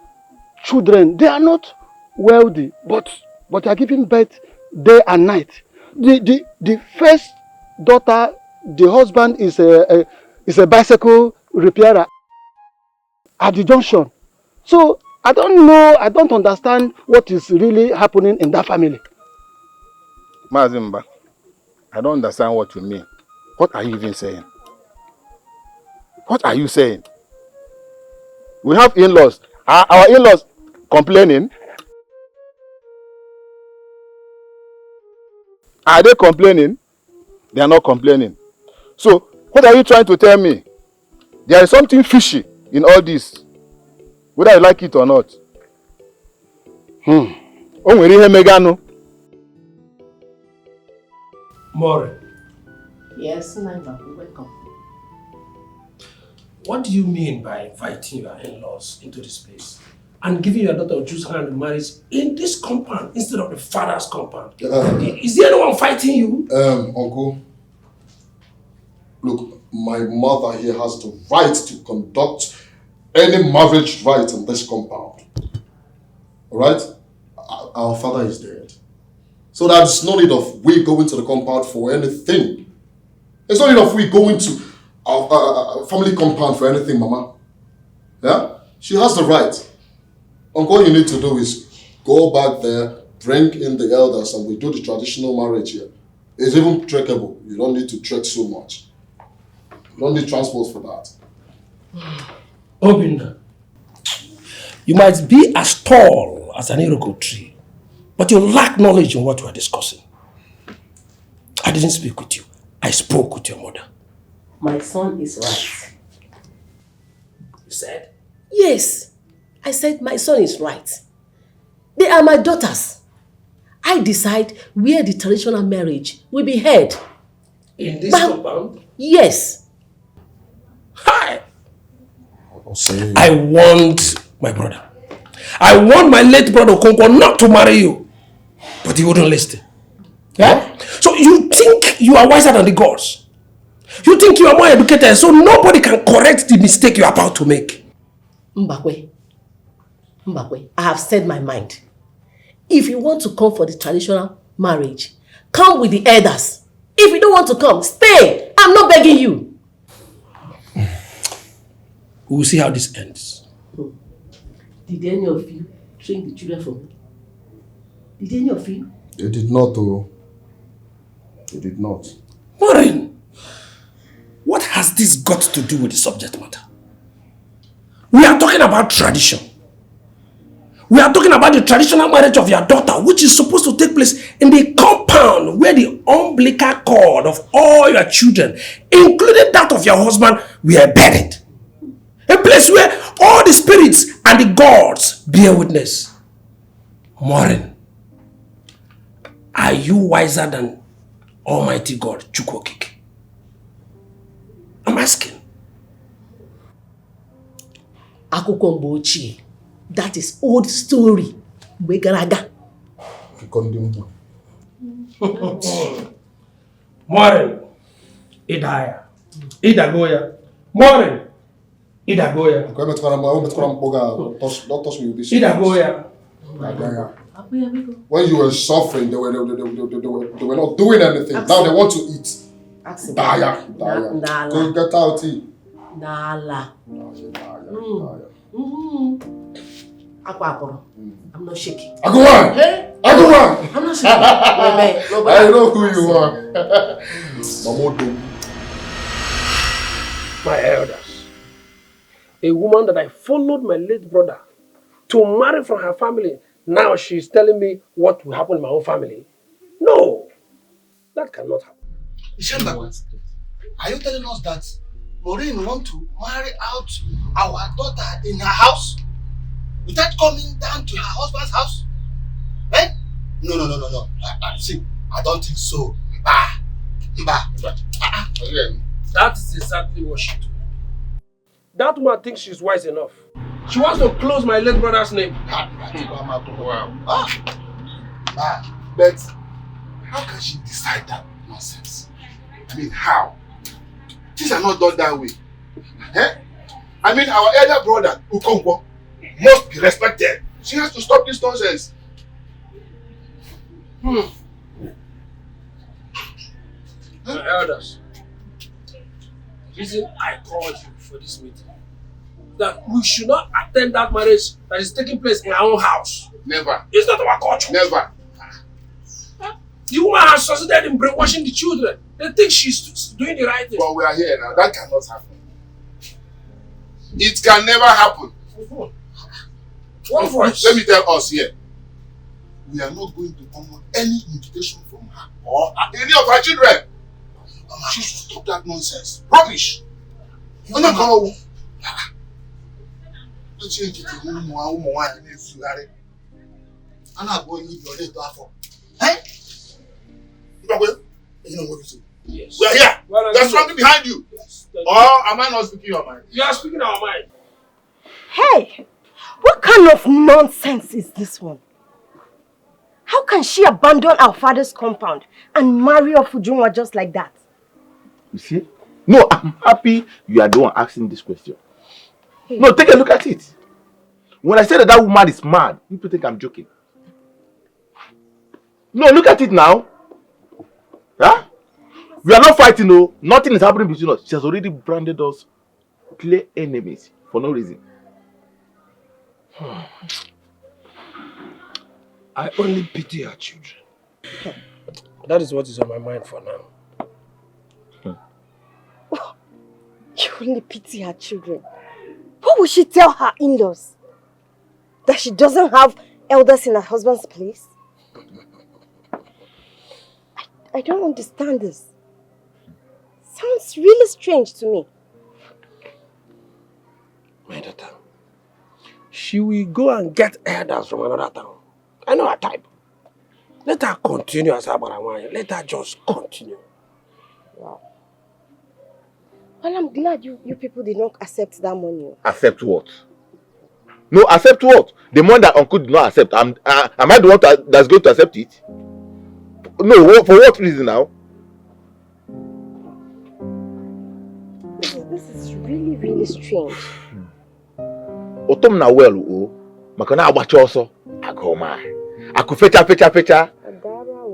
children, they are not wealthy, but are giving birth day and night. The first daughter, the husband is a bicycle repairer at the junction. So I don't know, I don't understand what is really happening in that family. Mazimba, I don't understand what you mean. What are you even saying? What are you saying? We have in-laws. Are our in-laws complaining? Are they complaining? They are not complaining. So, what are you trying to tell me? There is something fishy in all this. Whether you like it or not. More. Yes, Naiva, welcome. What do you mean by inviting your in-laws into this place and giving your daughter Juice hand in marriage in this compound instead of the father's compound? Is there anyone fighting you? Uncle, look, my mother here has the right to conduct any marriage rite in this compound. Alright? Our father is dead. So there's no need of we going to the compound for anything. There's no need of we going to our family compound for anything, Mama. Yeah? She has the right. Uncle, all you need to do is go back there, bring in the elders, and we do the traditional marriage here. It's even trekkable. You don't need to trek so much. You don't need transport for that. Obinna, you might be as tall as an iroko tree, but you lack knowledge in what we are discussing. I didn't speak with you. I spoke with your mother. My son is right. You said? Yes. I said my son is right. They are my daughters. I decide where the traditional marriage will be held. In this compound? Yes. Hi! I want my brother. I want my late brother Okonkwo not to marry you. But he wouldn't listen. Yeah? So you think you are wiser than the gods? You think you are more educated so nobody can correct the mistake you are about to make? Mbakwe, I have said my mind. If you want to come for the traditional marriage, come with the elders. If you don't want to come, stay. I'm not begging you. We will see how this ends. Did any of you train the children for me? Did any of you? They did not, though. They did not. Maureen, what has this got to do with the subject matter? We are talking about tradition. We are talking about the traditional marriage of your daughter, which is supposed to take place in the compound where the umbilical cord of all your children, including that of your husband, were buried. A place where all the spirits and the gods bear witness. Maureen, are you wiser than Almighty God, Chukwokike? I'm asking. Akụkọ mgbe ochie. That is old story. Mgbe gara aga. Maureen, Idaya, Idagoya. Maureen, Idagoya. Don't touch me with this. Idagoya. When you were suffering, they were not doing anything. Now they want to eat. Daya. Go get out here. Nala. I'm not shaking. Aguan! Hey? Aguan! I'm not shaking. I know who you are. Mamodo. My elders. A woman that I followed my late brother to marry from her family. Now she's telling me what will happen in my own family. No, that cannot happen. Chioma, are you telling us that Maureen wants to marry out our daughter in her house without coming down to her husband's house? Eh? No. See, I don't think so. That is exactly what she told me. That woman thinks she's wise enough. She wants to close my late brother's name. But how can she decide that nonsense? I mean, how? Things are not done that way. Eh? I mean, our elder brother, Ukonkwo, must be respected. She has to stop this nonsense. My elders, the reason I called you for this meeting, that we should not attend that marriage that is taking place in our own house. Never. It's not our culture. Never. The woman has succeeded in brainwashing the children. They think she's doing the right thing. But we are here now. That cannot happen. It can never happen. What voice? Let me tell us here. We are not going to honor any invitation from her or any of her children. She should stop that nonsense. Rubbish. I'm not going to. Don't change it to whom one is you. I'm not going to your little platform. Eh? You know what to do. Yes. We are here. There's something behind you. Yes. Or am I not speaking your mind? You are speaking our mind. Hey! What kind of nonsense is this one? How can she abandon our father's compound and marry off Ujunwa just like that? You see? No, I'm happy you are the one asking this question. Hey. No, take a look at it. When I say that woman is mad, people think I'm joking. No, look at it now. Huh? We are not fighting, no. Nothing is happening between us. She has already branded us clear enemies for no reason. I only pity her children. That is what is on my mind for now. Oh, you only pity her children. What will she tell her in-laws? That she doesn't have elders in her husband's place? I don't understand this. Sounds really strange to me. My daughter, she will go and get elders from another town. I know her type. Let her continue as Abarawanya. Let her just continue. Wow. Well, I'm glad you people did not accept that money. Accept what? No, accept what? The money that uncle did not accept. Am I the one that's going to accept it? No, for what reason now? This is really, really strange. Otom na well o, makana abacha oso. Agoma. Aku fecha.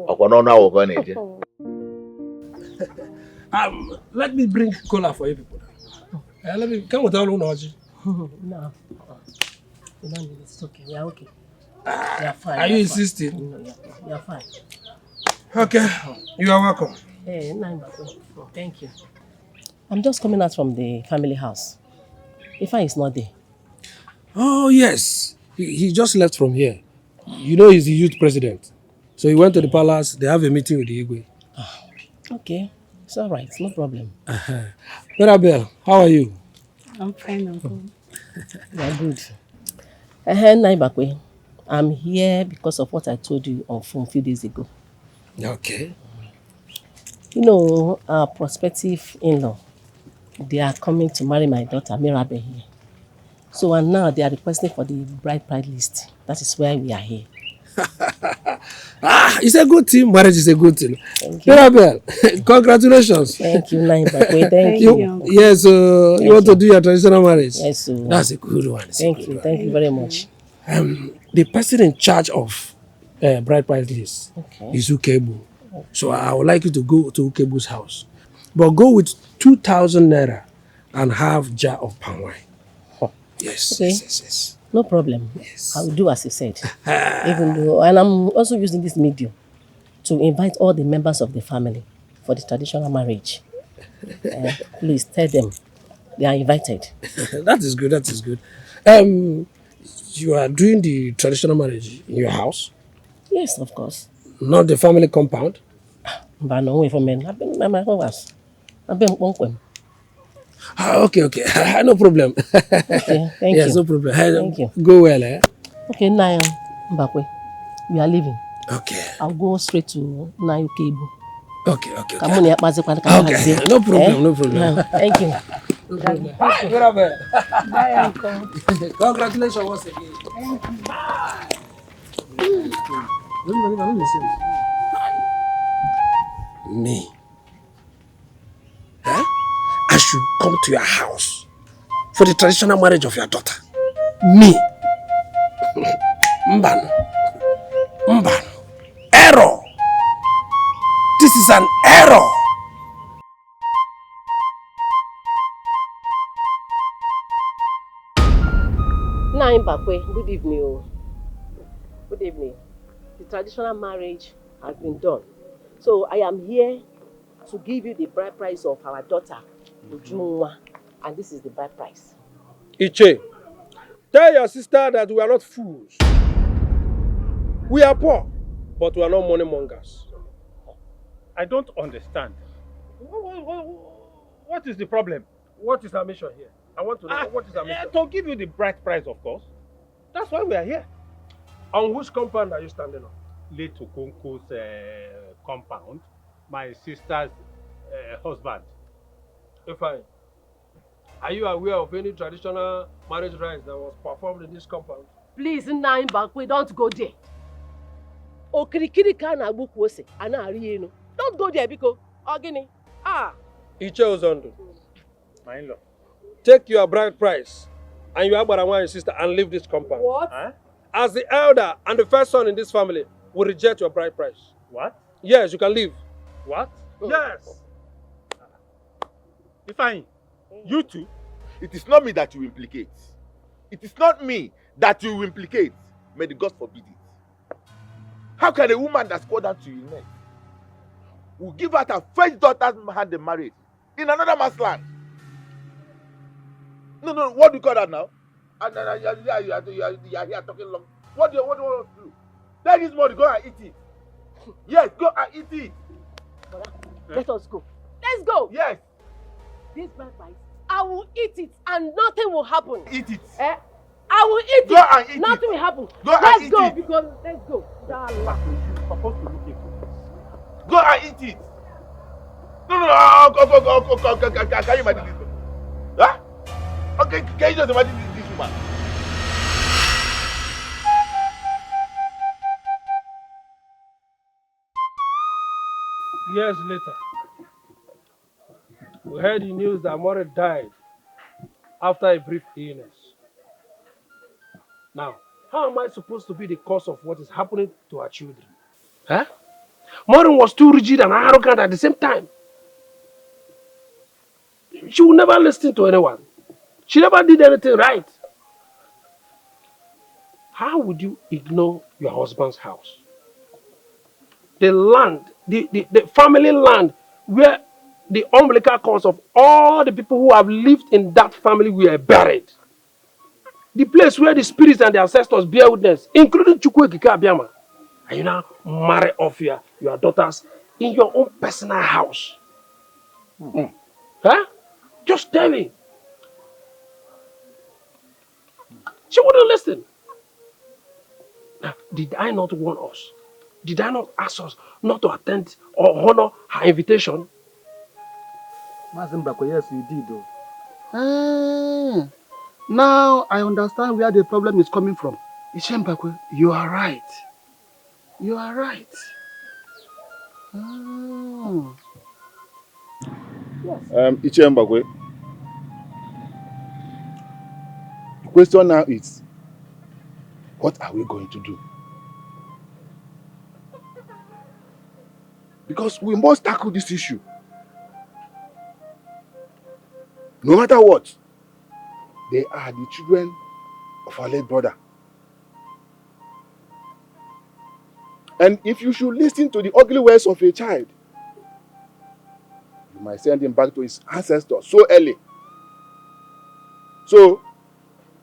Akwa no wo na eje. Let me bring cola for you people. Let me come with all Unoji. No. You don't need it. It's okay. We are okay. We are fine. Are you insisting? No, we are fine. Okay. You are welcome. Hey, thank you. I'm just coming out from the family house. Ifa is not there. Oh, yes. He just left from here. You know he's the youth president. So he went to the palace. They have a meeting with the Igwe. Okay, it's all right, no problem. Mirabel, how are you? I'm fine, Uncle. You're good. Naibakwe, I'm here because of what I told you on phone a few days ago. Okay. You know, our prospective in-law, they are coming to marry my daughter, Mirabel, here. So, and now they are requesting for the bride price list. That is why we are here. It's a good thing. Marriage is a good thing. Thank you. Mirabel, congratulations. Thank you, Naibakwe. Thank you. Yes, you want to do your traditional marriage? Yes, sir. That's a good one. Thank you. Thank you very much. The person in charge of bride price list is Ukebu. So I would like you to go to Ukebu's house. But go with 2,000 naira and half jar of palm wine. Yes, Okay. yes. No problem. Yes. I will do as you said. Even though, and I'm also using this medium to invite all the members of the family for the traditional marriage. Please tell them they are invited. That is good. That is good. You are doing the traditional marriage in your house? Yes, of course. Not the family compound? But no way for men. I've been my house. I've been one. Okay. No problem. Okay, thank you. Yes, no problem. Thank you. Go well, eh? Okay, now, Mbakwe, we are leaving. Okay. I'll go straight to Nayu Kebu. Okay. Come on, Okay, no problem, no problem. Thank you. No problem. Hi, Mirabel. Bye, Uncle. Congratulations once again. Me? Huh? I should come to your house for the traditional marriage of your daughter. Me? Mbano. Error. This is an error. Naim Bakwe, good evening. Good evening. The traditional marriage has been done. So I am here to give you the bride price of our daughter, Ujunwa. And this is the bride price. Iche, tell your sister that we are not fools. We are poor, but we are not money mongers. I don't understand. What is the problem? What is our mission here? I want to know what is our mission. To give you the bride price, of course. That's why we are here. On which compound are you standing on? Late Okonko's compound, my sister's husband. Fine. Are you aware of any traditional marriage rites that was performed in this compound? Please, Naim Bakwe, don't go there. Okirikiri kana bukwose, ana ariyeno. Don't go there because Ogini. Iche Ozondo. My in-law. Take your bride price and your Abarawa and sister and leave this compound. What? Huh? As the elder and the first son in this family will reject your bride price. What? Yes, you can leave. What? Yes. Ifeanyi, you too? It is not me that you implicate. It is not me that you implicate. May the gods forbid it. How can a woman that scored down to your neck will give out her first daughter's hand in marriage in another man's land? No, what do you call that now? And you are here talking long. What do you want to do? Take this money, go and eat it. Yes, go and eat it. Let us go. Let's go. Yes. This bride price, I will eat it and nothing will happen. Eat it. I will eat go it. And eat nothing it. will happen. Go and let's eat go it. Because let's go. You're supposed to look into this. Go and eat it. No, can you imagine this? Huh? Okay, can you just imagine this woman? Years later, we heard the news that More died after a brief illness. Now, how am I supposed to be the cause of what is happening to our children? Huh? Maureen was too rigid and arrogant at the same time. She would never listen to anyone. She never did anything right. How would you ignore your husband's house? The land, the family land where the umbilical cords of all the people who have lived in that family were buried. The place where the spirits and the ancestors bear witness, including Chukwuekike Abiyama. And you now marry off your daughters in your own personal house. Huh? Just tell me. She wouldn't listen. Now, did I not warn us? Did I not ask us not to attend or honor her invitation? Mazimbako, yes, you did though. Now I understand where the problem is coming from. Ishembakwe, you are right. You are right. Ichembakwe, the question now is, what are we going to do? Because we must tackle this issue. No matter what, they are the children of our late brother. And if you should listen to the ugly words of a child, you might send him back to his ancestors so early. So,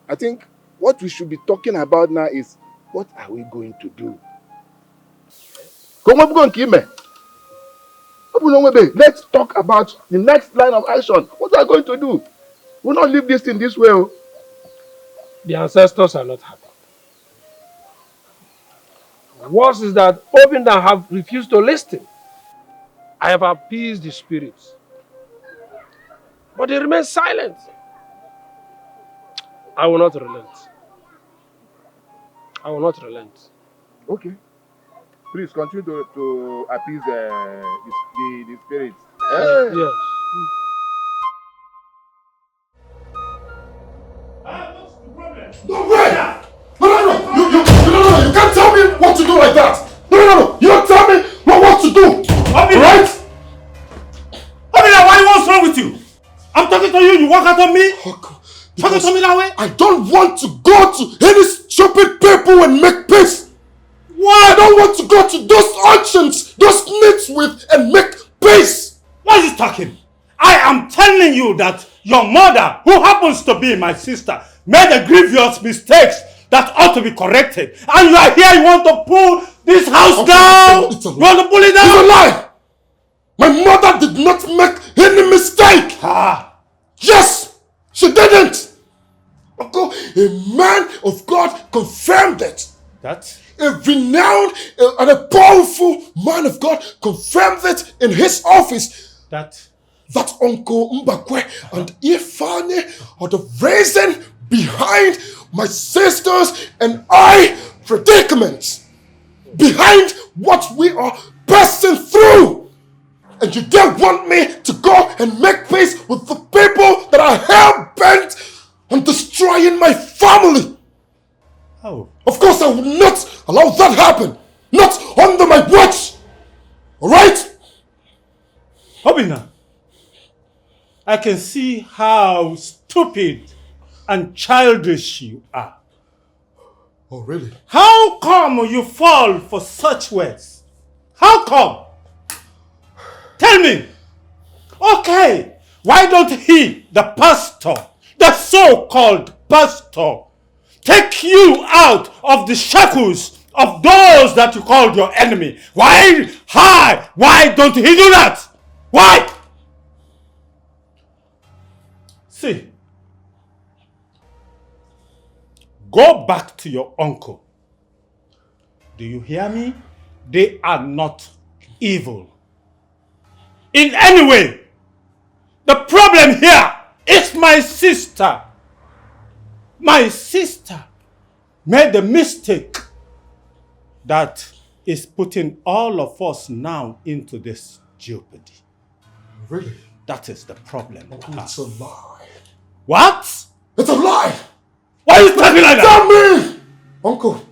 I think what we should be talking about now is, what are we going to do? Let's talk about the next line of action. What are we going to do? We'll not leave this thing this way. The ancestors are not happy. Worse is that Obinna have refused to listen. I have appeased the spirits, but they remain silent. I will not relent. I will not relent. Okay. Please continue to appease the spirits. Yes. No way! No, you can't tell me what to do like that! No, you don't tell me what to do! Alright? Obinna, what's wrong with you? I'm talking to you, you walk out on me? Talking to me that way? I don't want to go to any stupid people and make peace! Why? I don't want to go to those auctions, those nitwits and make peace! What are you talking? I am telling you that your mother, who happens to be my sister, made a grievous mistakes that ought to be corrected. And you are here, you want to pull this house down? It's a lie. You want to pull it down? It's a lie! My mother did not make any mistake! Yes! She didn't! A man of God confirmed it. That? A renowned and a powerful man of God confirmed it in his office. That Uncle Mbakwe and Ifane are the reason behind my sisters and I predicaments. Behind what we are passing through. And you don't want me to go and make peace with the people that are hell-bent on destroying my family. Oh. Of course I will not allow that happen. Not under my watch. Alright? Obinna, I can see how stupid and childish you are. Oh, really? How come you fall for such words? How come? Tell me. Okay, why don't he, the pastor, the so-called pastor, take you out of the shackles of those that you called your enemy? Why don't he do that? Why? See, go back to your uncle. Do you hear me? They are not evil in any way. The problem here is my sister. My sister made a mistake that is putting all of us now into this jeopardy. Really? That is the problem. Uncle, it's a lie. What? It's a lie! Why are you talking like that? Tell me! Uncle,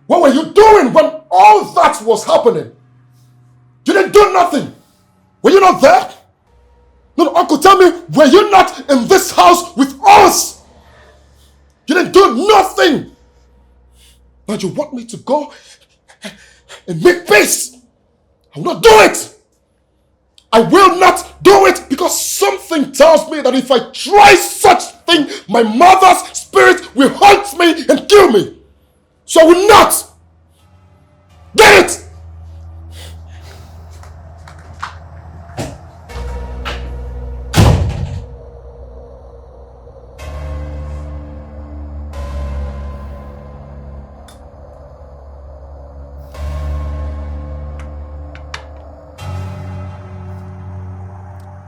what were you doing when all that was happening? You didn't do nothing. Were you not there? No, Uncle, tell me, were you not in this house with us? You didn't do nothing. Now you want me to go and make peace? I will not do it. I will not do it because something tells me that if I try such thing, my mother's spirit will haunt me and kill me. So I will not. Get it?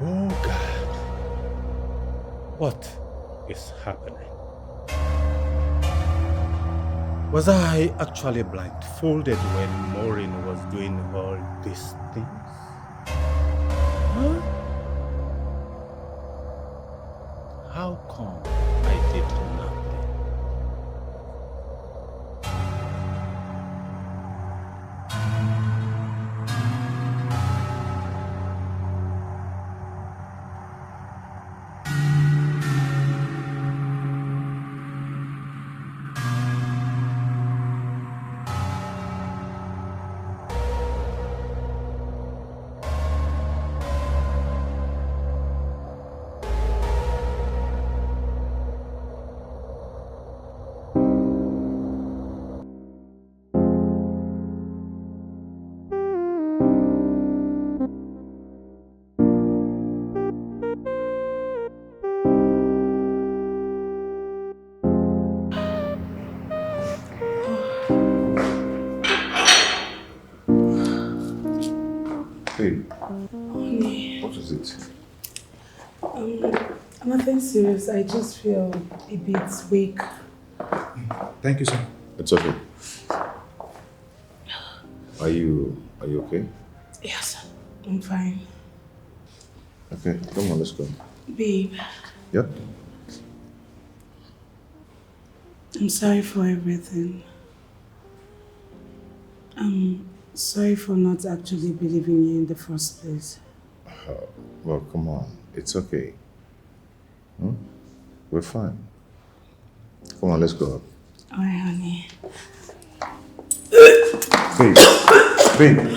Oh God. What is happening? Was I actually blindfolded when Maureen was doing all these things? Huh? How come I did nothing? Hey, Honey, what is it? nothing serious. I just feel a bit weak. Thank you, sir. It's okay. Are you okay? Yes, I'm fine. Okay, come on, let's go. Babe, Yep. I'm sorry for everything. I'm sorry for not actually believing you in the first place. Well, come on. It's okay. Hmm? We're fine. Come on, let's go. Alright, honey. Babe. Babe.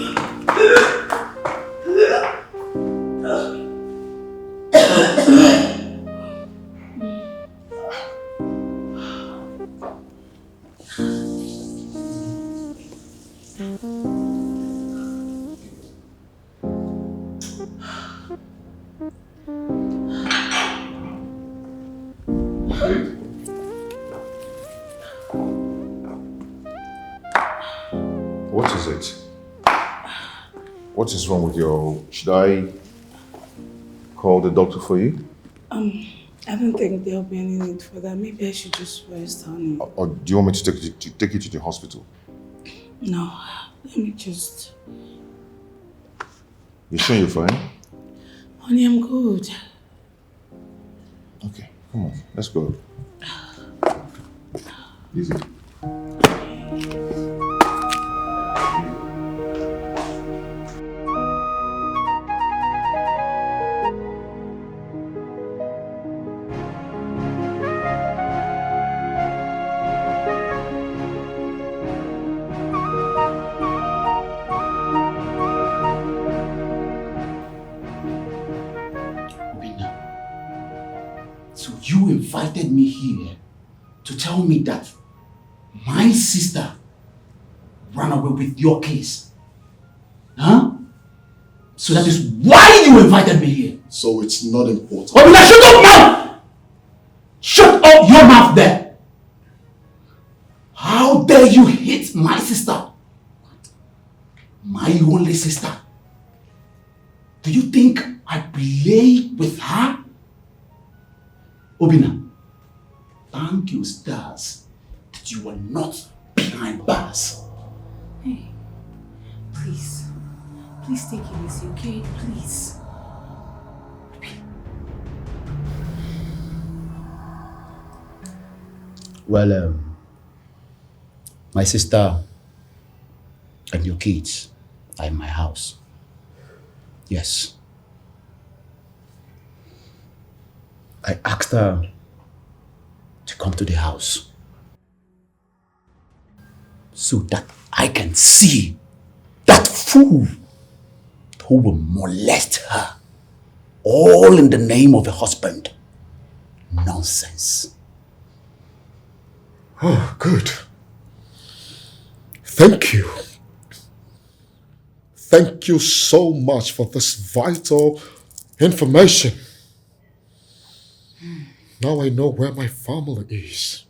What is it? What is wrong with your... Should I call the doctor for you? I don't think there'll be any need for that. Maybe I should just rest, honey. Or do you want me to take you to the hospital? No, let me just... You sure you're fine? Honey, I'm good. Okay, come on, let's go. Easy. So you invited me here to tell me that my sister ran away with your case. Huh? So that is why you invited me here. So it's not important. Obina, shut up now! Shut up your mouth there! How dare you hit my sister? My only sister. Do you think I play with her? Obina, thank you, stars, that you were not behind bars. Hey, please. Please take it easy, okay? Please. Well, my sister and your kids are in my house. Yes. I asked her to come to the house so that I can see that fool who will molest her. All in the name of a husband. Nonsense. Oh, good. Thank you. Thank you so much for this vital information. Now I know where my family is.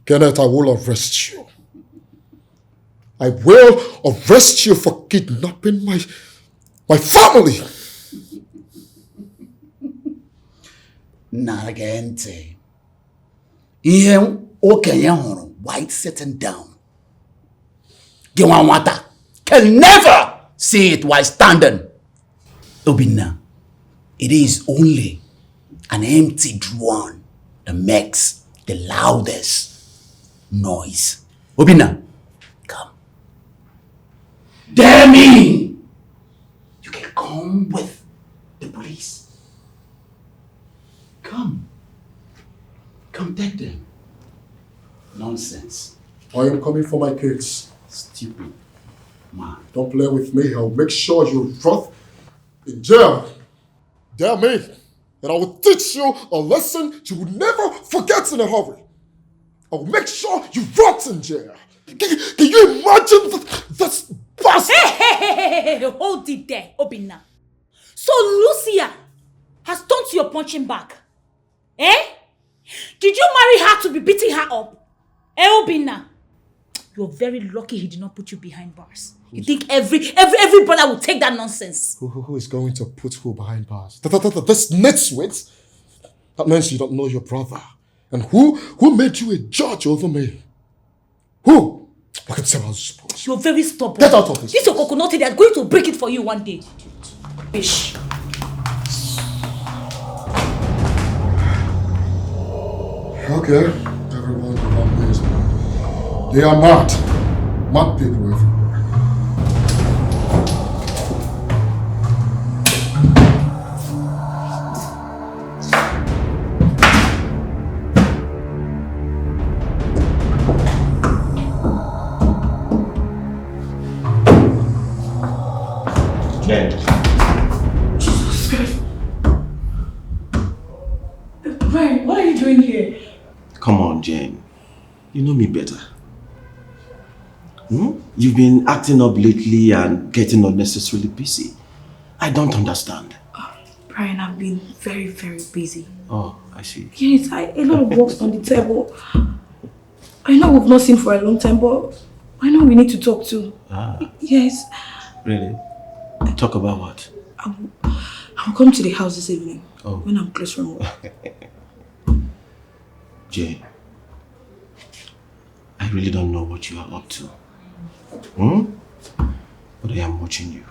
Kenneth, I will arrest you. I will arrest you for kidnapping my family. Naragente. Ihe okenye hụrụ white sitting down. Giwanwata can never see it while standing. Obinna, it is only an empty drum that makes the loudest noise. Obinna, come. Dare me! You can come with the police. Come. Come take them. Nonsense. I am coming for my kids. Stupid man. Don't play with me. I'll make sure you rot in jail. Dare me, and I will teach you a lesson you will never forget in a hurry. I will make sure you rot in jail. Can you imagine this bastard? Hey, hold it there, Obinna. So Lucia has turned to your punching bag. Eh? Did you marry her to be beating her up? Eh, Obinna? You're very lucky he did not put you behind bars. You think every brother will take that nonsense? Who is going to put who behind bars? This nitwit? That means you don't know your brother. And who made you a judge over me? Who? I can tell how suppose. You're very stubborn. Get out of this. This your coconut, they are going to break it for you one day. Bish. Okay, everyone around me is mad. They are mad. Mad people everywhere. Jesus Christ. Brian, what are you doing here? Come on, Jane. You know me better. You've been acting up lately and getting unnecessarily busy. I don't understand. Brian, I've been very, very busy. Oh, I see. Yes, a lot of work's on the table. I know we've not seen for a long time, but I know we need to talk too. Yes. Really? Talk about what? I'll come to the house this evening. Oh. When I'm close from work. Jane, I really don't know what you are up to. But I am watching you.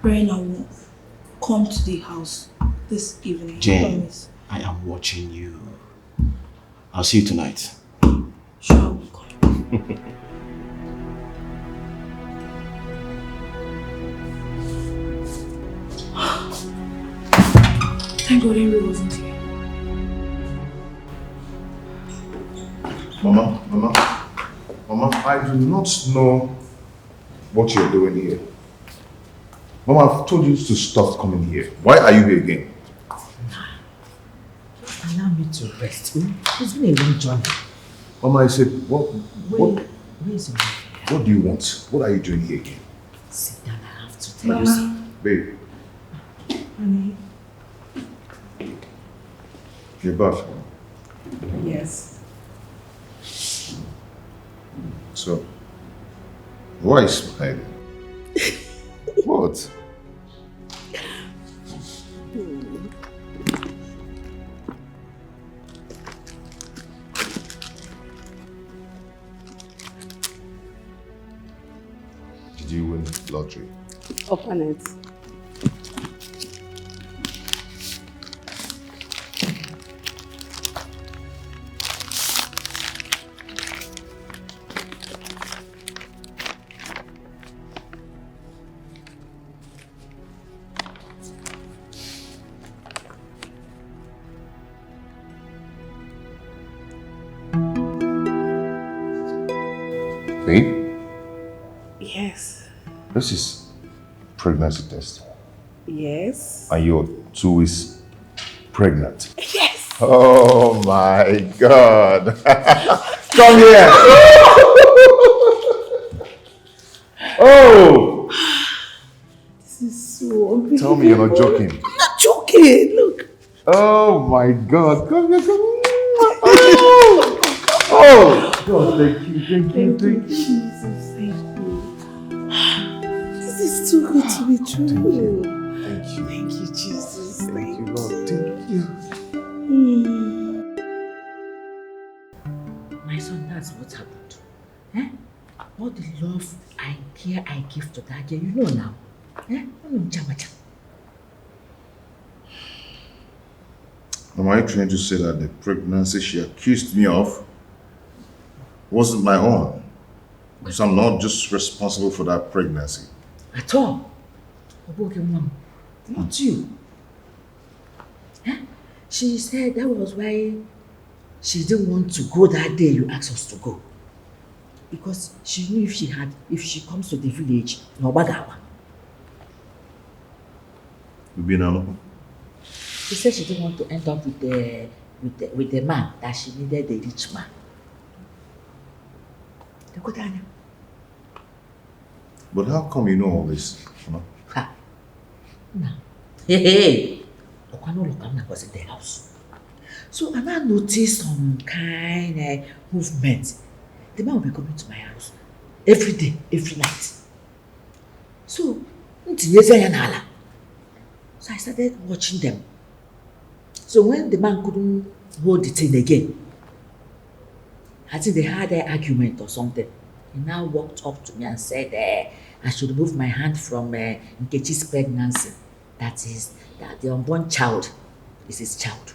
Brian, I will come to the house this evening. Jane, I promise. I am watching you. I'll see you tonight. Sure, I will come. Thank God Henry wasn't here. Mama, I do not know what you're doing here. Mama, I've told you to stop coming here. Why are you here again? Allow me to rest. It's been a long journey. Mama, I said, what do you want? What are you doing here again? Sit down, I have to tell you something. Babe, Honey. you're back. Yes. So, why smiling? What? Did you win lottery? Open it. Me? Yes. This is pregnancy test. Yes. And you're 2 weeks pregnant. Yes. Oh my God. Come here. Oh. This is so unbelievable. Tell me you're not joking. I'm not joking. Look. Oh my God. Come here, come here. Oh. Oh. God, thank you. Jesus. Thank you. This is too good to be true. Thank you. Thank you, Jesus. Thank you, Lord. Thank you. My son, that's what happened. Eh? All the love and care I give to that girl, you know now. Eh? Am I trying to say that the pregnancy she accused me of wasn't my own? Because I'm not just responsible for that pregnancy. At all. Not you. Eh? She said that was why she didn't want to go that day you asked us to go. Because she knew if she comes to the village, no bagawa. She said she didn't want to end up with the man, that she needed the rich man. But how come you know all this? No. Hey. Okwano was in the house. So and I noticed some kind of movement. The man will be coming to my house every day, every night. So I started watching them. So when the man couldn't hold the thing again, I think they had an argument or something. He now walked up to me and said, I should remove my hand from Nkechi's pregnancy. That is, that the unborn child is his child.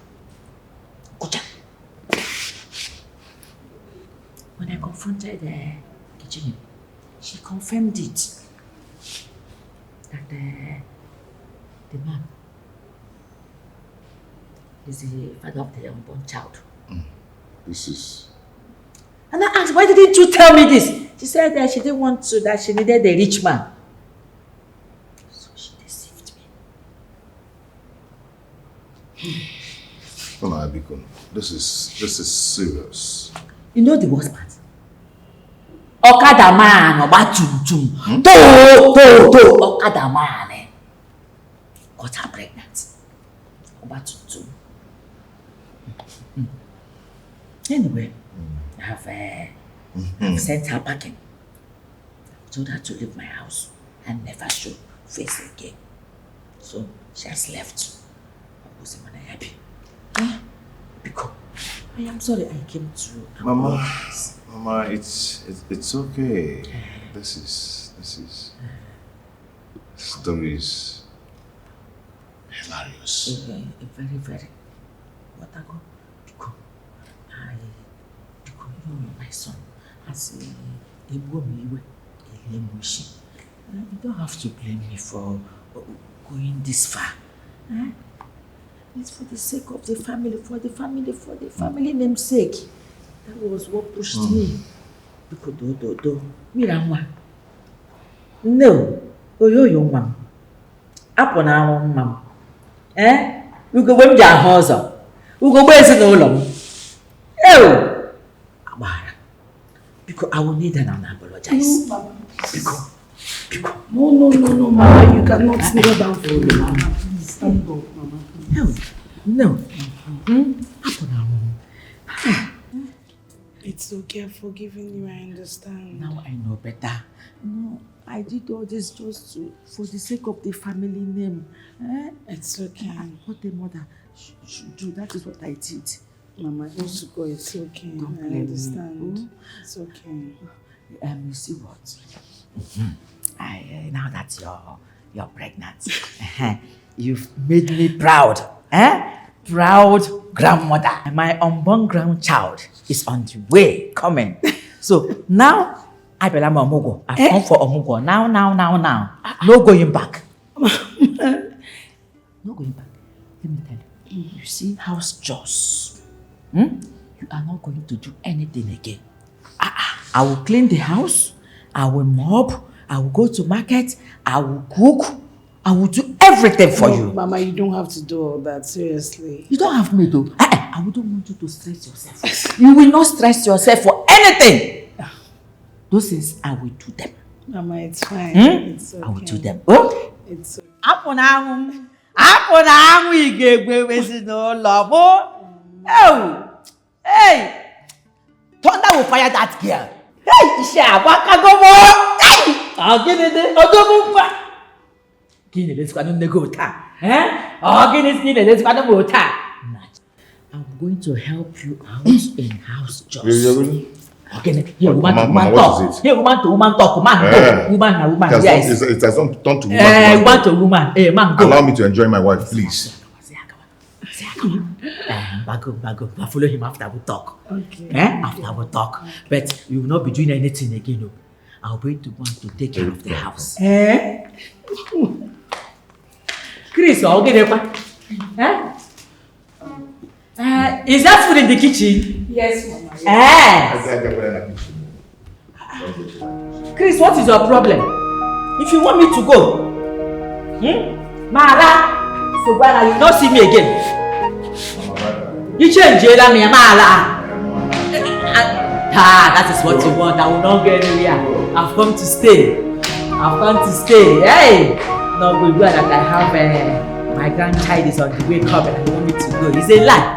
Kucha. When I confronted Nkechi, she confirmed it. That the man is the father of the unborn child. This is... And I asked, why didn't you tell me this? She said that she didn't want to, that she needed a rich man. So she deceived me. No, Abikun, this is serious. You know the worst part? Okada man, Oba Tum Okada man got her pregnant. Oba Tum. Anyway, I've sent her packing. I've told her to leave my house and never show face again. So she has left. I wasn't happy. Because I am sorry I came to Mama, it's okay. This story is hilarious. Very, very. What I go? Because my son has a woman. You don't have to blame me for going this far. It's for the sake of the family, for the family name's sake. That was what pushed me. Because Miramwa. No. Yo, mom. Upon our mom. You go when your house up. You go where's no long. Oh! Because I will need an apologize. No, Because. No, Mama. You cannot kneel down for me, Mama. Please, stand up, Mama. No. It's okay, I'm forgiving you, I understand. Now I know better. No, I did all this just for the sake of the family name. It's okay. What the mother should do, that is what I did. Mama, just go, it's okay. Don't I blame understand. me. It's okay. You see what? Now that you're pregnant, you've made me proud. Proud grandmother. My unborn grandchild is on the way, coming. So now, I belong Omugo. I've come for Omugo. Now. No going back. No going back. Let me tell you. You see house chores. You are not going to do anything again. I will clean the house. I will mop. I will go to market, I will cook, I will do everything for you. Mama, you don't have to do all that, seriously. You don't have me to. I don't want you to stress yourself. You will not stress yourself for anything. Those things, I will do them. Mama, it's fine. It's okay. I will do them. Oh? It's okay. Hey! Thunder will fire that girl. Hey! I'm going to help you out in house jobs. Really? Okay, here woman to woman Mama, talk. what is it? Here woman to woman talk. Man go. Woman na woman. Yes. It has not turned to woman. Woman to woman. Hey, man go. Allow me to enjoy my wife, please. Bago. I follow him after we talk. Okay. After we talk. But you will not be doing anything again. No. I'll be the one to take care of the house. Chris, I'll get it. Is that food in the kitchen? Yes, Mama. Yes. Chris, what is your problem? If you want me to go, Mara, so when you not see me again. You change it, me, Mara. That is what you want. I will not go anywhere. I've come to stay. Hey, not good that I have my grandchild is on the way coming and they want me to go. It's a lie.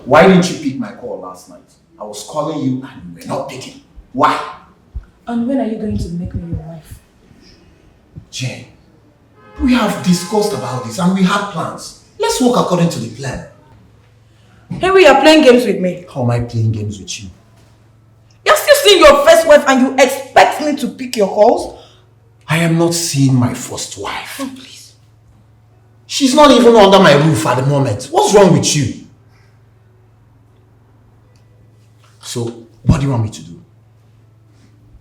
Why didn't you pick my call last night? I was calling you and you were not picking. Why? And when are you going to make me your wife? Jane, we have discussed about this and we have plans. Let's work according to the plan. Henry, you're playing games with me. How am I playing games with you? You're still seeing your first wife and you expect me to pick your calls? I am not seeing my first wife. Oh, please. She's not even under my roof at the moment. What's wrong with you? So, what do you want me to do?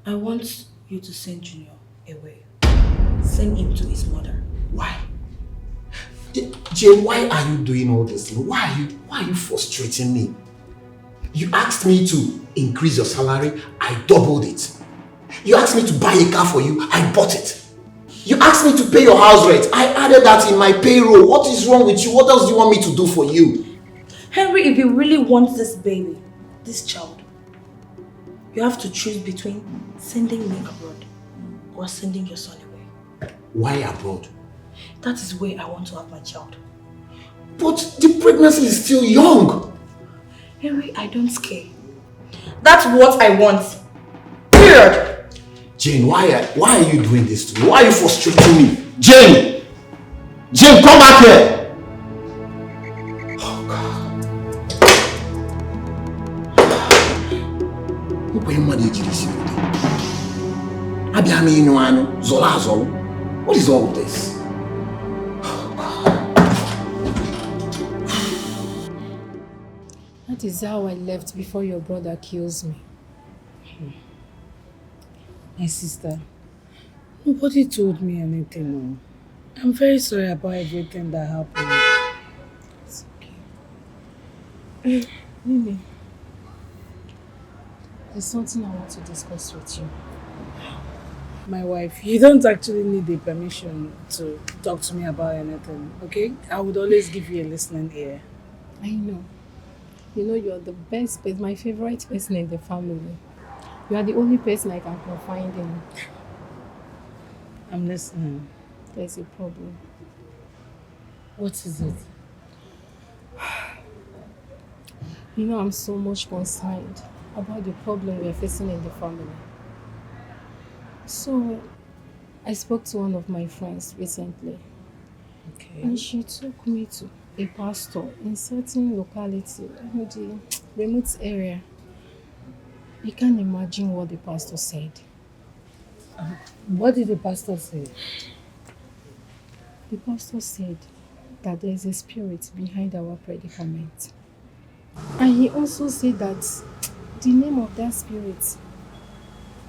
I want you to send Junior away. Send him to his mother. Why? Jane, why are you doing all this? Why are you frustrating me? You asked me to increase your salary, I doubled it. You asked me to buy a car for you, I bought it. You asked me to pay your house rent, I added that in my payroll. What is wrong with you? What else do you want me to do for you? Henry, if you really want this baby, this child, you have to choose between sending me abroad or sending your son away. Why abroad? That is where I want to have my child. But the pregnancy is still young. Henry, I don't care. That's what I want. Period. Jane, why are you doing this to me? Why are you frustrating me? Jane! Jane, come back here! Oh God. What is all this? That is how I left before your brother kills me. My sister, nobody told me anything. No. I'm very sorry about everything that happened. It's okay. Mimi, there's something I want to discuss with you. My wife, you don't actually need the permission to talk to me about anything, okay? I would always give you a listening ear. I know. You know you're the best, my favorite person in the family. You are the only person I can confide in. I'm listening. There's a problem. What is it? You know I'm so much concerned about the problem we are facing in the family. So, I spoke to one of my friends recently. Okay. And she took me to a pastor in certain locality, in the remote area. You can't imagine what the pastor said. What did the pastor say? The pastor said that there is a spirit behind our predicament. And he also said that the name of that spirit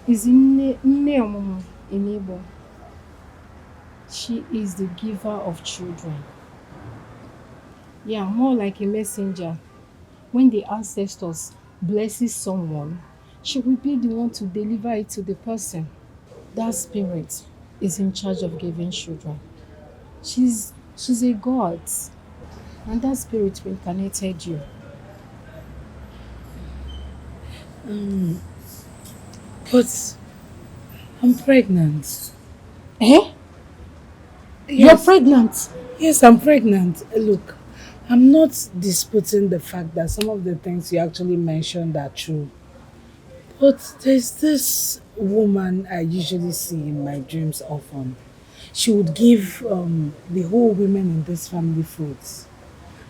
is Nwaoha in Igbo. She is the giver of children. Yeah, more like a messenger. When the ancestors blesses someone, she will be the one to deliver it to the person. That spirit is in charge of giving children. She's a god, and that spirit reincarnated you. But I'm pregnant. Eh? Yes. You're pregnant? Yes, I'm pregnant. Look, I'm not disputing the fact that some of the things you actually mentioned are true. But there's this woman I usually see in my dreams often. She would give the whole women in this family foods.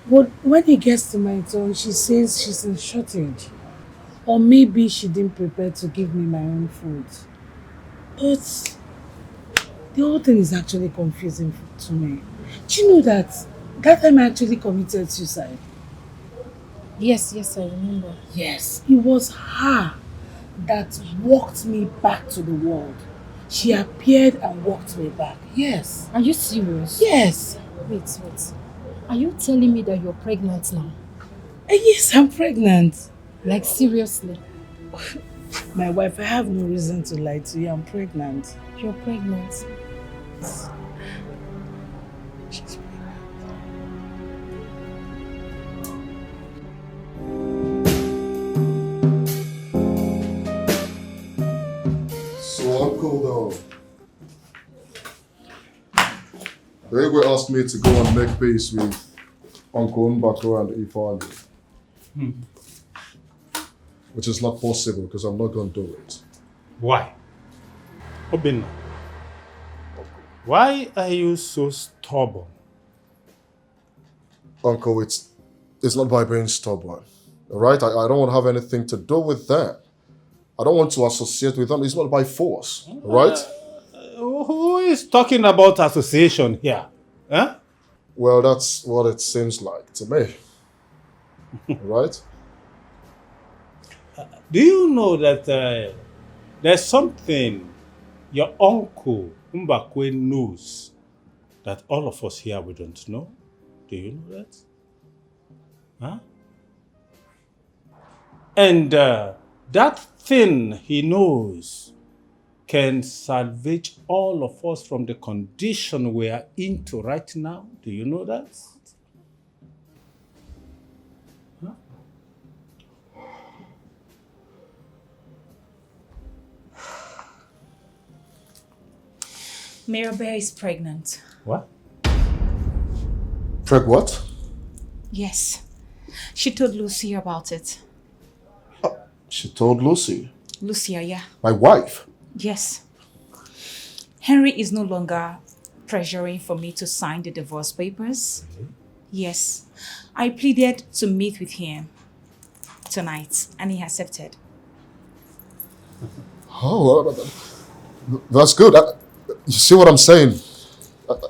But when it gets to my turn, she says she's in shortage. Or maybe she didn't prepare to give me my own food. But the whole thing is actually confusing to me. Do you know that time I actually committed suicide? Yes, I remember. Yes, it was her that walked me back to the world. She appeared and walked me back. Yes. Are you serious? Yes. Wait. Are you telling me that you're pregnant now? Yes, I'm pregnant. Like seriously? My wife, I have no reason to lie to you. I'm pregnant. You're pregnant? She's pregnant. So Uncle though, Egwe asked me to go and make peace with Uncle Mbako and Ifeanyi. Which is not possible because I'm not going to do it. Why? Obinna, why are you so stubborn? Uncle, it's not by being stubborn. Alright? I don't want to have anything to do with that. I don't want to associate with them. It's not by force. Alright? Who is talking about association here? Huh? Well, that's what it seems like to me. Right? Do you know that there's something your uncle Mbakwe knows that all of us here we don't know? Do you know that? Huh? And that thing he knows can salvage all of us from the condition we are into right now. Do you know that? Huh? Mirabelle is pregnant. What? Fred, what? Yes. She told Lucy about it. She told Lucy. Lucia, yeah. My wife. Yes. Henry is no longer pressuring for me to sign the divorce papers. Yes. I pleaded to meet with him tonight and he accepted. Oh, well, that's good. You see what I'm saying?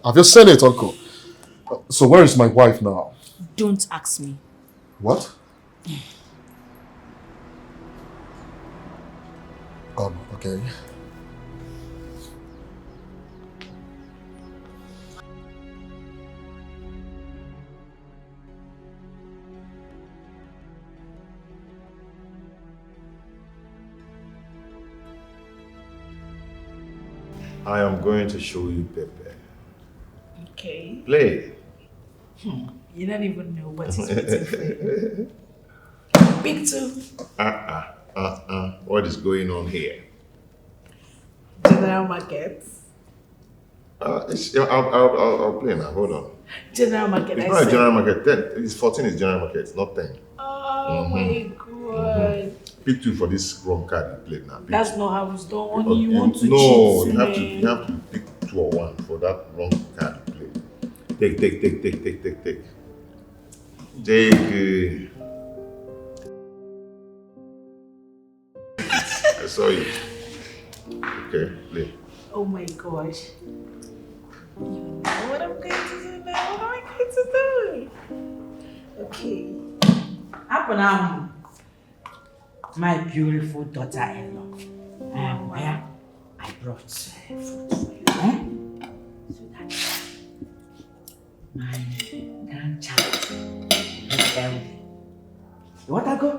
Have you seen it, Uncle? So where is my wife now? Don't ask me. What? Okay. I am going to show you Pepe. Okay. Play. You don't even know what is waiting for you. Big two. What is going on here? General Market. I'll play now. Hold on. General Market. It's not a general market. 10, it's 14 is general market. It's not 10. Oh my God. Pick 2 for this wrong card you played now. That's not how it's done. Only you want to no, cheat you have to pick 2 or 1 for that wrong card you played. Take. I saw you. Okay, play. Oh my gosh. You know what I'm going to do now? What am I going to do? Okay. Up now, my beautiful daughter-in-law. Where I brought food for you. So that my grandchild is healthy. You want to go?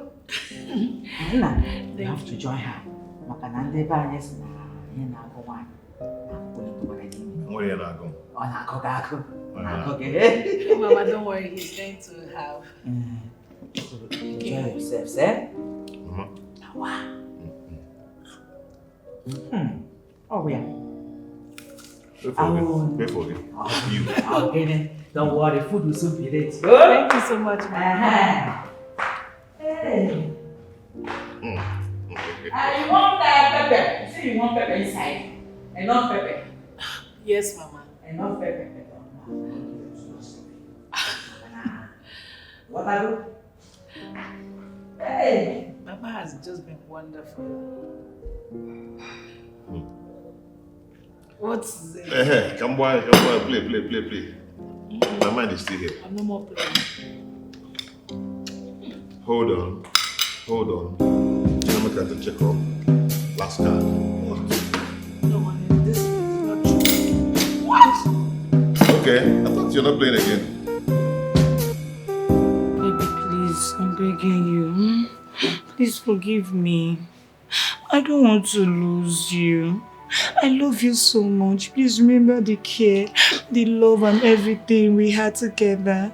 You have to join her. Makanande Barnes na one. Where are you not going? Mama, don't worry, he's going to have. Enjoy yourself, sir. Wow. Oh, yeah. Pay for it. I'll get it. Don't worry, food will soon be ready. Thank you so much, Mama. Hey. You want pepper? You say you want pepper inside. Enough pepper. Yes, Mama. Enough pepper. What are you? Hey. Mama has just been wonderful. What's it? Come on, play. My mind is still here. I'm no more playing. Hold on. Chioma got to check up. Last card. No, honey, this is not true. What? Okay, I thought you're not playing again. Baby, please, I'm begging you. Please forgive me. I don't want to lose you. I love you so much. Please remember the care, the love and everything we had together.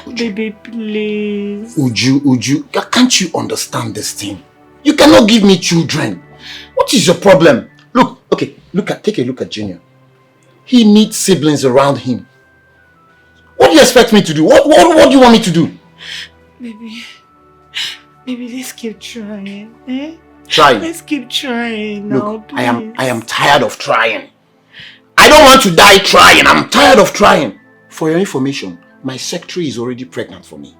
Look, Baby, please. Uju, can't you understand this thing? You cannot give me children. What is your problem? Take a look at Junior. He needs siblings around him. What do you expect me to do? What do you want me to do? Baby, let's keep trying, eh? Trying? Let's keep trying now, Look, please. I am tired of trying. I don't want to die trying. I'm tired of trying. For your information, my secretary is already pregnant for me.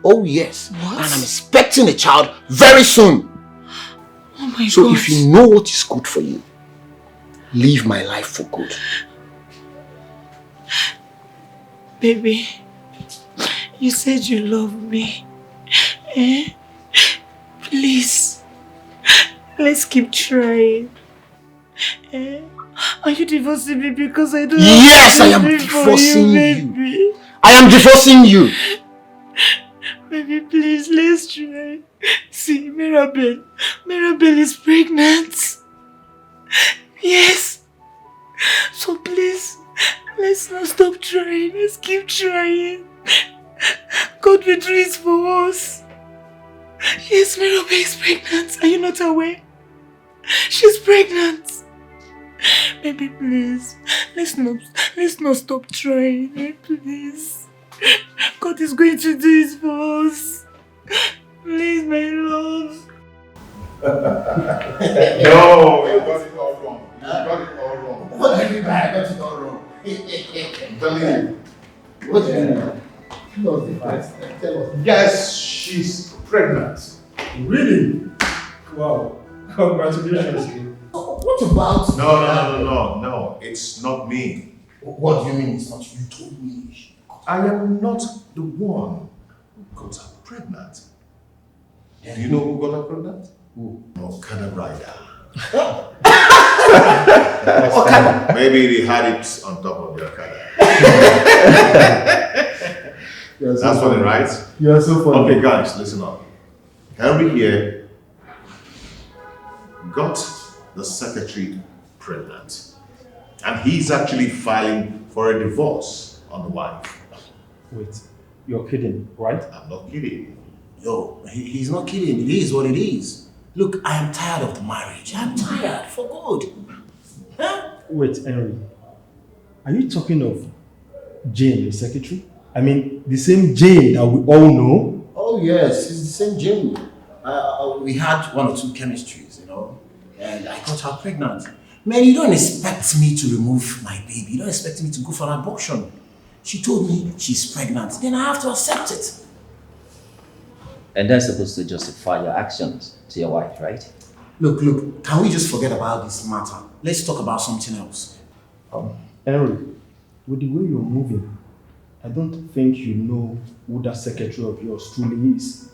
Oh yes. What? And I'm expecting a child very soon. Oh my So God. if you know what is good for you, leave my life for good. Baby, you said you love me. Eh? Please, let's keep trying. Eh? Are you divorcing me because I don't Yes, I have am to live for divorcing you. baby? I am divorcing you. Baby, please, let's try. See, Mirabel is pregnant. Yes. So please, let's not stop trying. Let's keep trying. God will do it for us. Yes, Mirabel is pregnant. Are you not aware? She's pregnant. Baby, please. Let's not stop trying. Please. God is going to do it for us. Please, my love. No, you got it all wrong. You got it all wrong. What do you mean by I got it all wrong? I'm telling you. What do you mean? Tell us the facts. Tell us. Yes, she's pregnant. Really? Wow. Congratulations. What about... No. It's not me. What do you mean it's not you? You told me. I am not the one who got her pregnant. Do you know who got her pregnant? Who? Okada rider. Okada. Maybe they had it on top of the Okada. So That's funny, right? You're so funny. Okay, guys, listen up. Henry here got the secretary pregnant. And he's actually filing for a divorce on the wife. Wait, you're kidding, right? I'm not kidding. Yo, he's not kidding. It is what it is. Look, I am tired of the marriage. I'm tired for good. Huh? Wait, Henry. Are you talking of Jane, the secretary? I mean, the same Jane that we all know? Oh yes, it's the same Jane. We had 1 or 2 chemistries, you know, and I got her pregnant. Man, you don't expect me to remove my baby. You don't expect me to go for an abortion. She told me she's pregnant. Then I have to accept it. And that's supposed to justify your actions to your wife, right? Look, can we just forget about this matter? Let's talk about something else. Henry, with the way you're moving, I don't think you know who that secretary of yours truly is.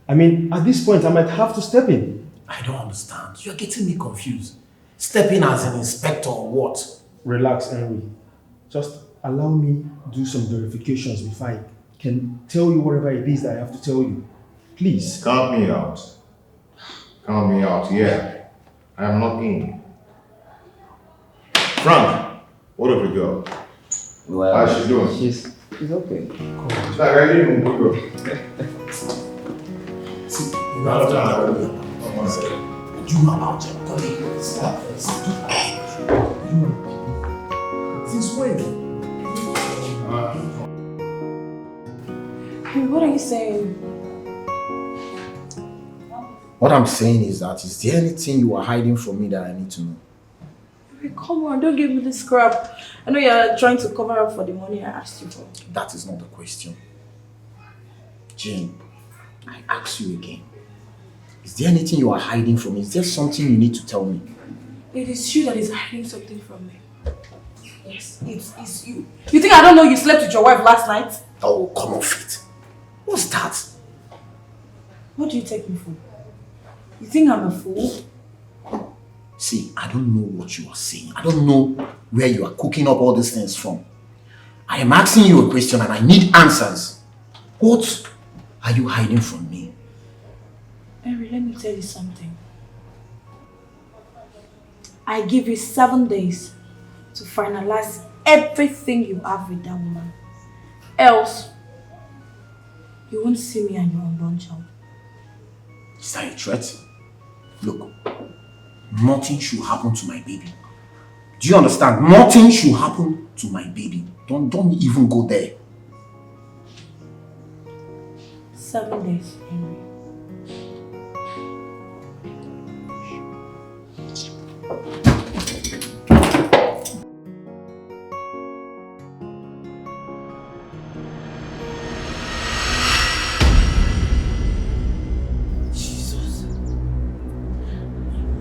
I mean, at this point, I might have to step in. I don't understand. You're getting me confused. Step in as an inspector or what? Relax, Henry. Just allow me do some verifications before I can tell you whatever it is that I have to tell you. Please. Count me out. Count me out, yeah. I am not in. Frank, what have we got? Well, how's she doing? She's okay. She's like, I didn't even go. See, you have to tell me. You know about your colleague. Stop. Since when? Hey, what are you saying? What I'm saying is that, is there anything you are hiding from me that I need to know? Hey, come on, don't give me this crap. I know you're trying to cover up for the money I asked you for. That is not the question. Jane, I ask you again. Is there anything you are hiding from me? Is there something you need to tell me? It is you that is hiding something from me. Yes, it's you. You think I don't know you slept with your wife last night? Oh, come off it. What's that? What do you take me for? You think I'm a fool? See, I don't know what you are saying. I don't know where you are cooking up all these things from. I am asking you a question and I need answers. What are you hiding from me? Henry, let me tell you something. I give you 7 days to finalize everything you have with that woman. Else, you won't see me and your unborn child. Is that a threat? Look, nothing should happen to my baby. Do you understand? Nothing should happen to my baby. Don't even go there. 7 days, Henry.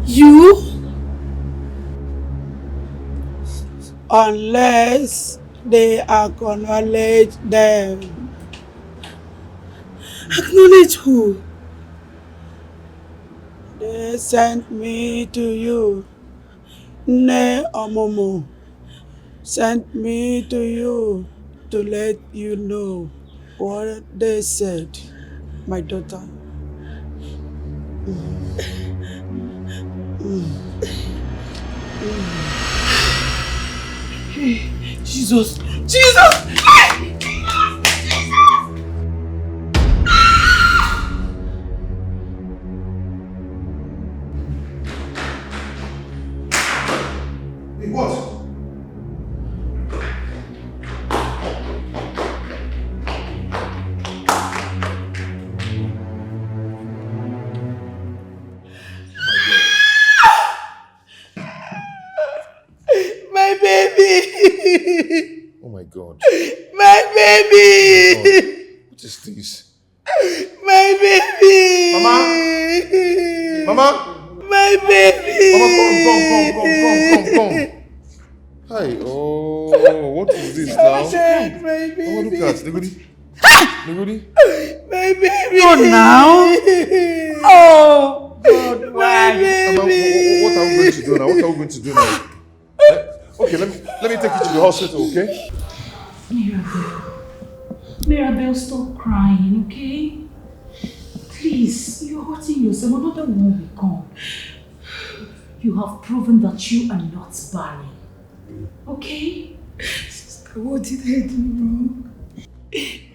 You? Unless they acknowledge them. Acknowledge who? They sent me to you. Ne Omomo sent me to you to let you know what they said, my daughter. Jesus! Jesus! What? My baby! Oh my God. My baby! Oh my God. What is this? My baby! Mama? Mama? My baby! Mama, come. Hi. Oh, what is this now? My baby! Mama, look at Negudi. Negudi? My baby! No, now? Oh, God, why? Mama, what are we going to do now? What are we going to do now? Okay, let me take you to the hospital, okay? Mirabelle, stop crying, okay? Please, you're hurting yourself. Another one will come. You have proven that you are not barren. Okay? Sister, what did I do wrong?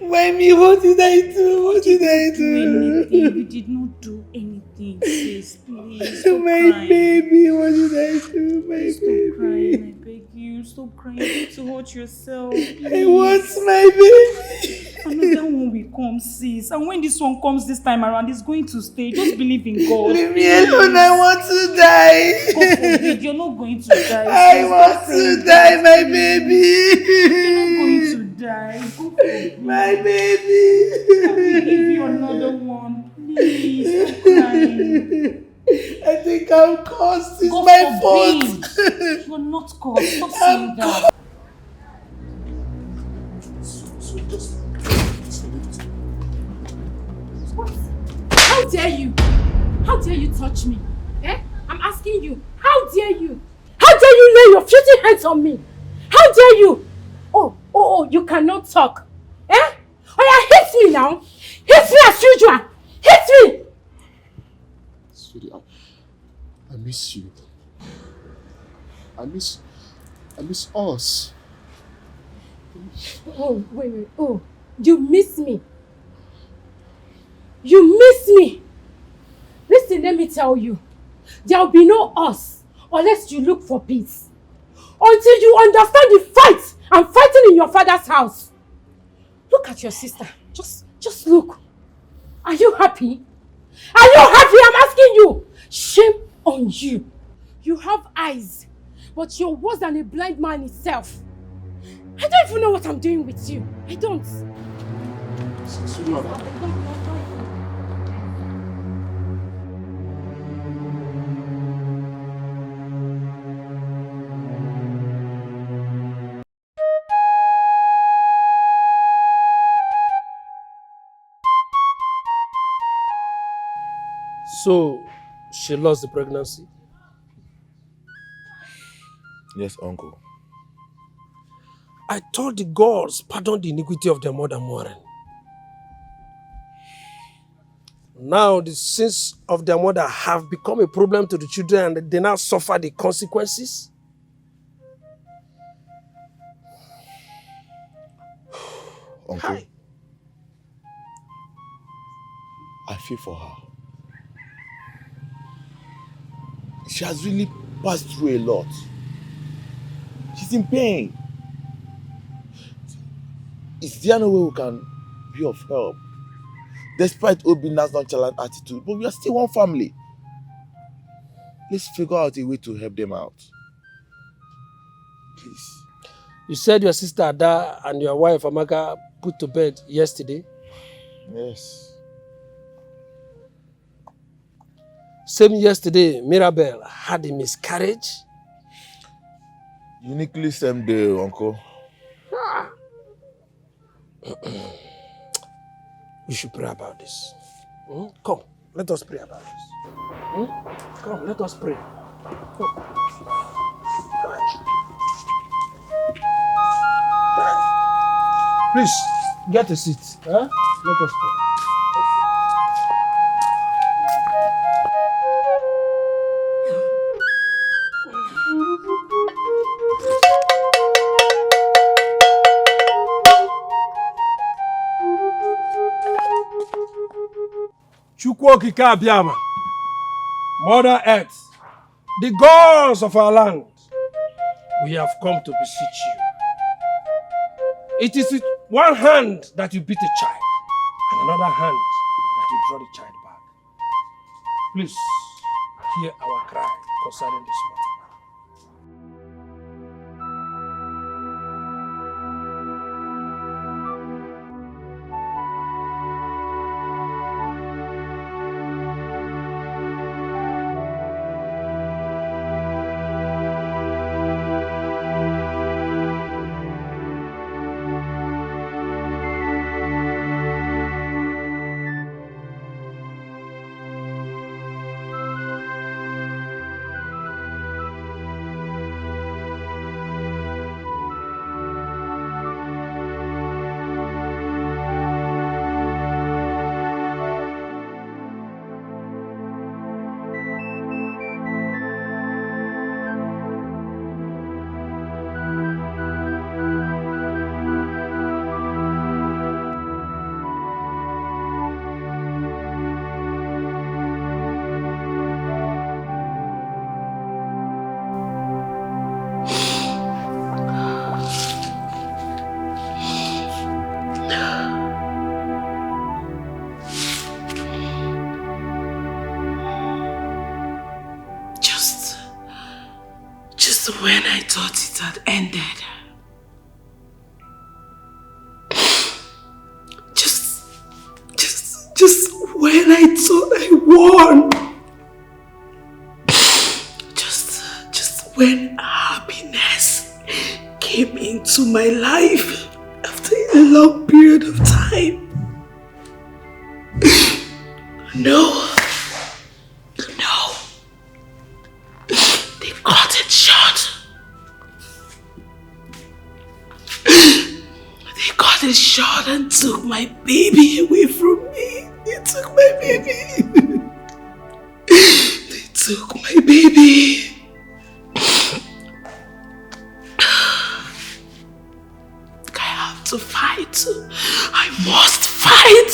Mommy, what did I do? What did I do? You did not do anything, sis. Please, stop My crying. baby, what did I do? My baby. Stop crying, I beg you. Stop crying. You need to hurt yourself. Please. I want my baby. Another one will come, sis. And when this one comes this time around, it's going to stay. Just believe in God. Leave me alone, I want to die. God forbid, you're not going to die. I sis. want to die, my baby. You're not going to die. God forbid. My baby. I will give you another one. Please, stop crying. I think I'm cursed. It's God my forbid. fault. You're not cursed. Stop saying that. So just What? How dare you? How dare you touch me? Eh? I'm asking you. How dare you? How dare you lay your filthy hands on me? How dare you? Oh, you cannot talk. Eh? Oh yeah, hit me now. Hit me as usual. Hit me. Sweetie, I miss you. I miss us. Oh, wait. Oh, you miss me. You miss me. Listen, let me tell you. There will be no us unless you look for peace. Until you understand the fight I'm fighting in your father's house. Look at your sister. Just look. Are you happy? Are you happy? I'm asking you. Shame on you. You have eyes, but you're worse than a blind man itself. I don't even know what I'm doing with you. I don't. So, she lost the pregnancy? Yes, uncle. I told the gods, pardon the iniquity of their mother Moran. Now the sins of their mother have become a problem to the children and they now suffer the consequences. Uncle, hi. I feel for her. She has really passed through a lot. She's in pain. Is there no way we can be of help? Despite Obina's nonchalant attitude, but we are still one family. Let's figure out a way to help them out. Please. You said your sister Ada and your wife Amaka put to bed yesterday? Yes. Same yesterday, Mirabelle had a miscarriage? Uniquely same day, uncle. We should pray about this. Come, let us pray about this. Come, let us pray. Come. Please, get a seat. Huh? Let us pray. Chukwokike Abiyama, Mother Earth, the gods of our land, we have come to beseech you. It is with one hand that you beat a child, and another hand that you draw the child back. Please, hear our cry concerning this matter. Just when I thought it had ended. Just when I thought I won. Just when happiness came into my life after a long period of time. No. They cut it short. They cut it short and took my baby away from me. They took my baby. They took my baby. I have to fight. I must fight.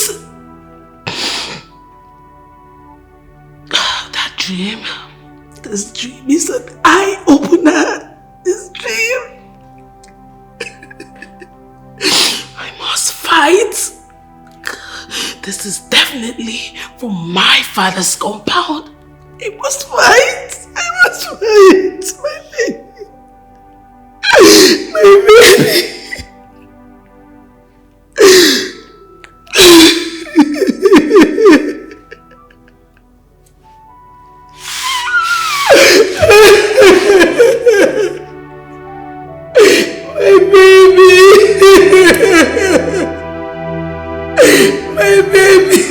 That dream. This dream is an eye-opener. This dream. I must fight. This is definitely from my father's compound. I must fight. I must fight. My baby. My baby. My baby!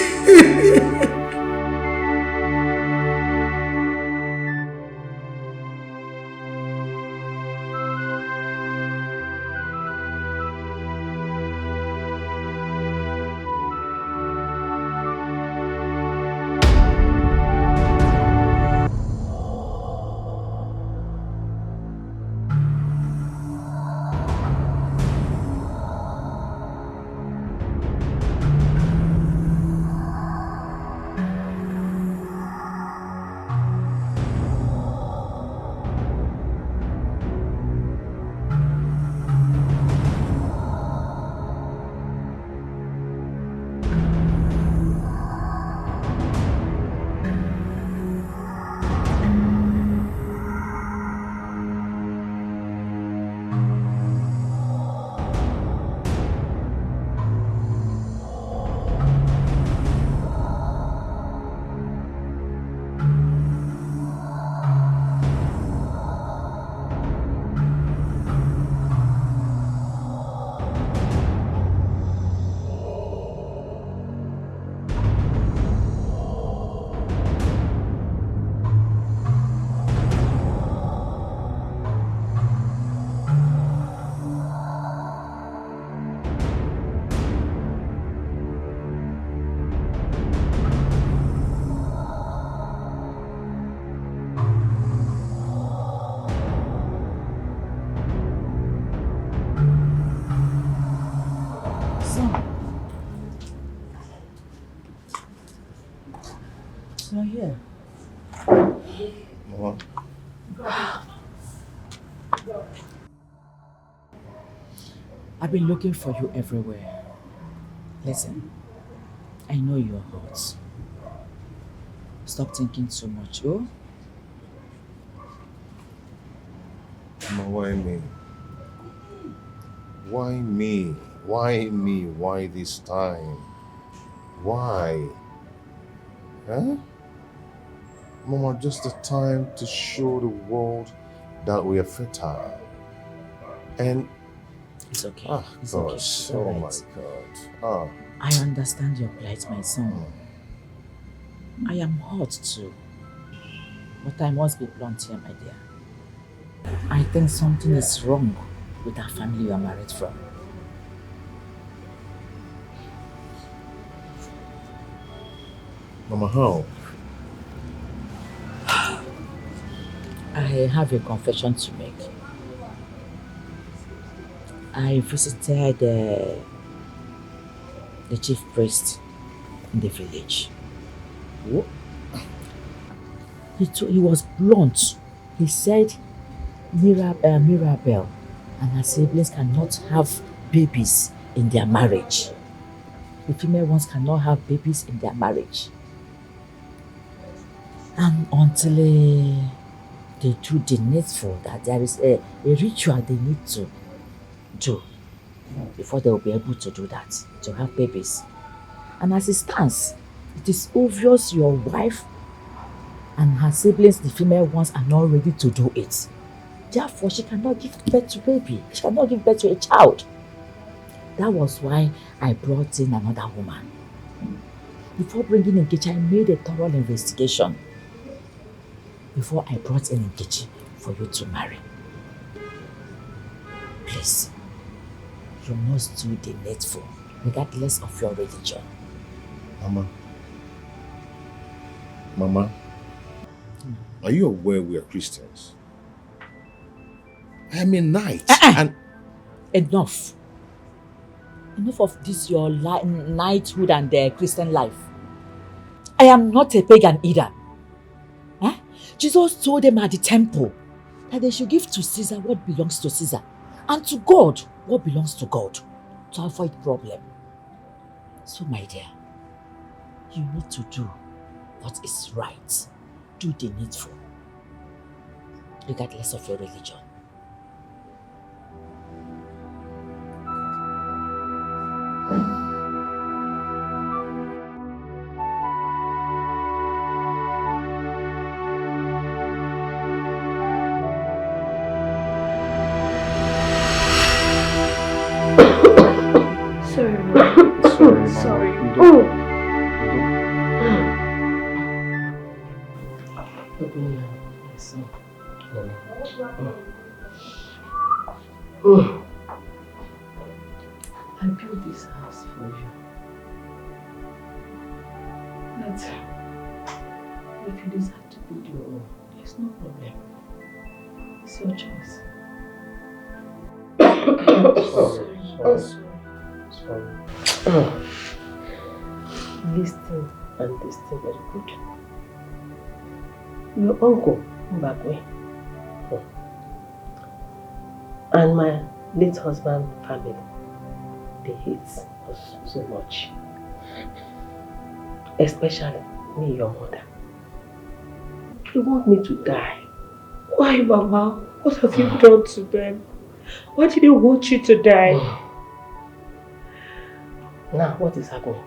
It's not here. Mama. I've been looking for you everywhere. Listen, I know you're hot. Stop thinking so much, oh? Mama, why me? Why me? Why me? Why this time? Why? Huh? Mama, just the time to show the world that we are fertile. And it's okay. It's okay. Gosh, All oh right. my God. I understand your plight, my son. I am hot too. But I must be blunt here, my dear. I think something is wrong with our family you are married from. Mama, how? I have a confession to make. I visited the chief priest in the village. What? He was blunt. He said Mirabel and her siblings cannot have babies in their marriage. The female ones cannot have babies in their marriage. And until they do the needful, that there is a ritual they need to do before they will be able to do that, to have babies. And as it stands, it is obvious your wife and her siblings, the female ones, are not ready to do it. Therefore, she cannot give birth to a baby. She cannot give birth to a child. That was why I brought in another woman. Before bringing in Nkechi, I made a thorough investigation. Before I brought in Nkechi for you to marry. Please, you must do the needful, regardless of your religion. Mama, are you aware we are Christians? I am a knight. And enough. Enough of this your knighthood and Christian life. I am not a pagan either. Huh? Jesus told them at the temple that they should give to Caesar what belongs to Caesar and to God what belongs to God to avoid problem. So my dear, you need to do what is right. Do the needful, regardless of your religion. Sorry. I built this house for you. But if you decide to build your own, there's no problem. It's your choice. Sorry. Listen and listen very good. Your uncle, Mbakwe, and my late husband family, they hate us so much. Especially me, your mother. They want me to die. Why, Mama? What have you done to them? Why did they want you to die? Now, what is happening?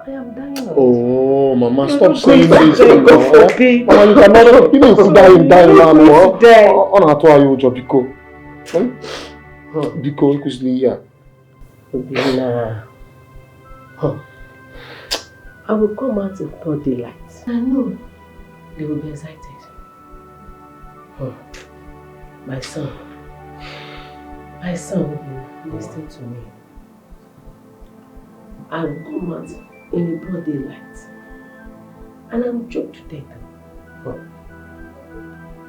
I am dying already. Oh, Mama, You're stop not saying going to this. die, Mama, God forbid. Mama, you cannot. Even if you die, you die now. You're going to die. On a toa you Biko. Biko, you could yeah. Nah. I will come out in broad daylight. I know they will be excited. My son, listen to me. I will come out in a broad daylight and I will choke to death.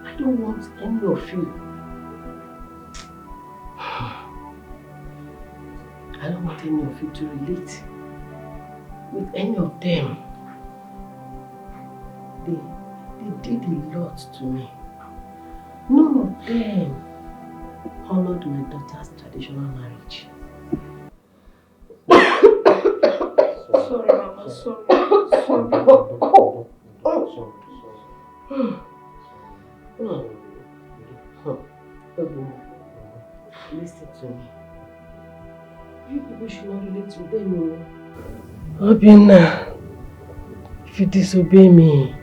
I don't want any of you. I don't want any of you to relate with any of them. They did a lot to me. None of them honored my daughter's traditional marriage. Sorry, Mama, Listen to me. You people should not relate to them. Obina, if you disobey me,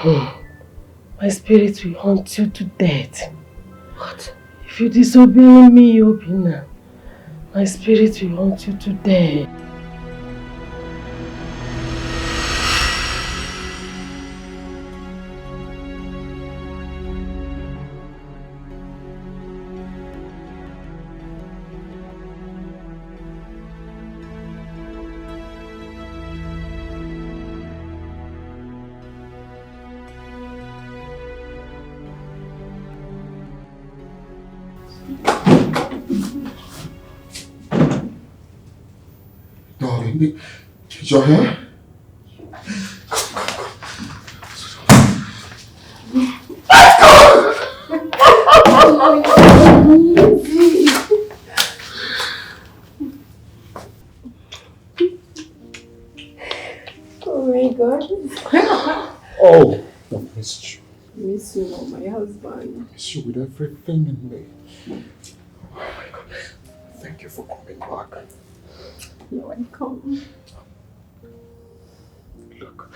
my spirit will haunt you to death. What? If you disobey me, Obina, my spirit will haunt you to death. Darling, is your hair? Oh my God. Oh, I missed you. Miss you, my husband. I miss you with everything in me. Oh my God. Thank you for coming back. You're welcome. Look,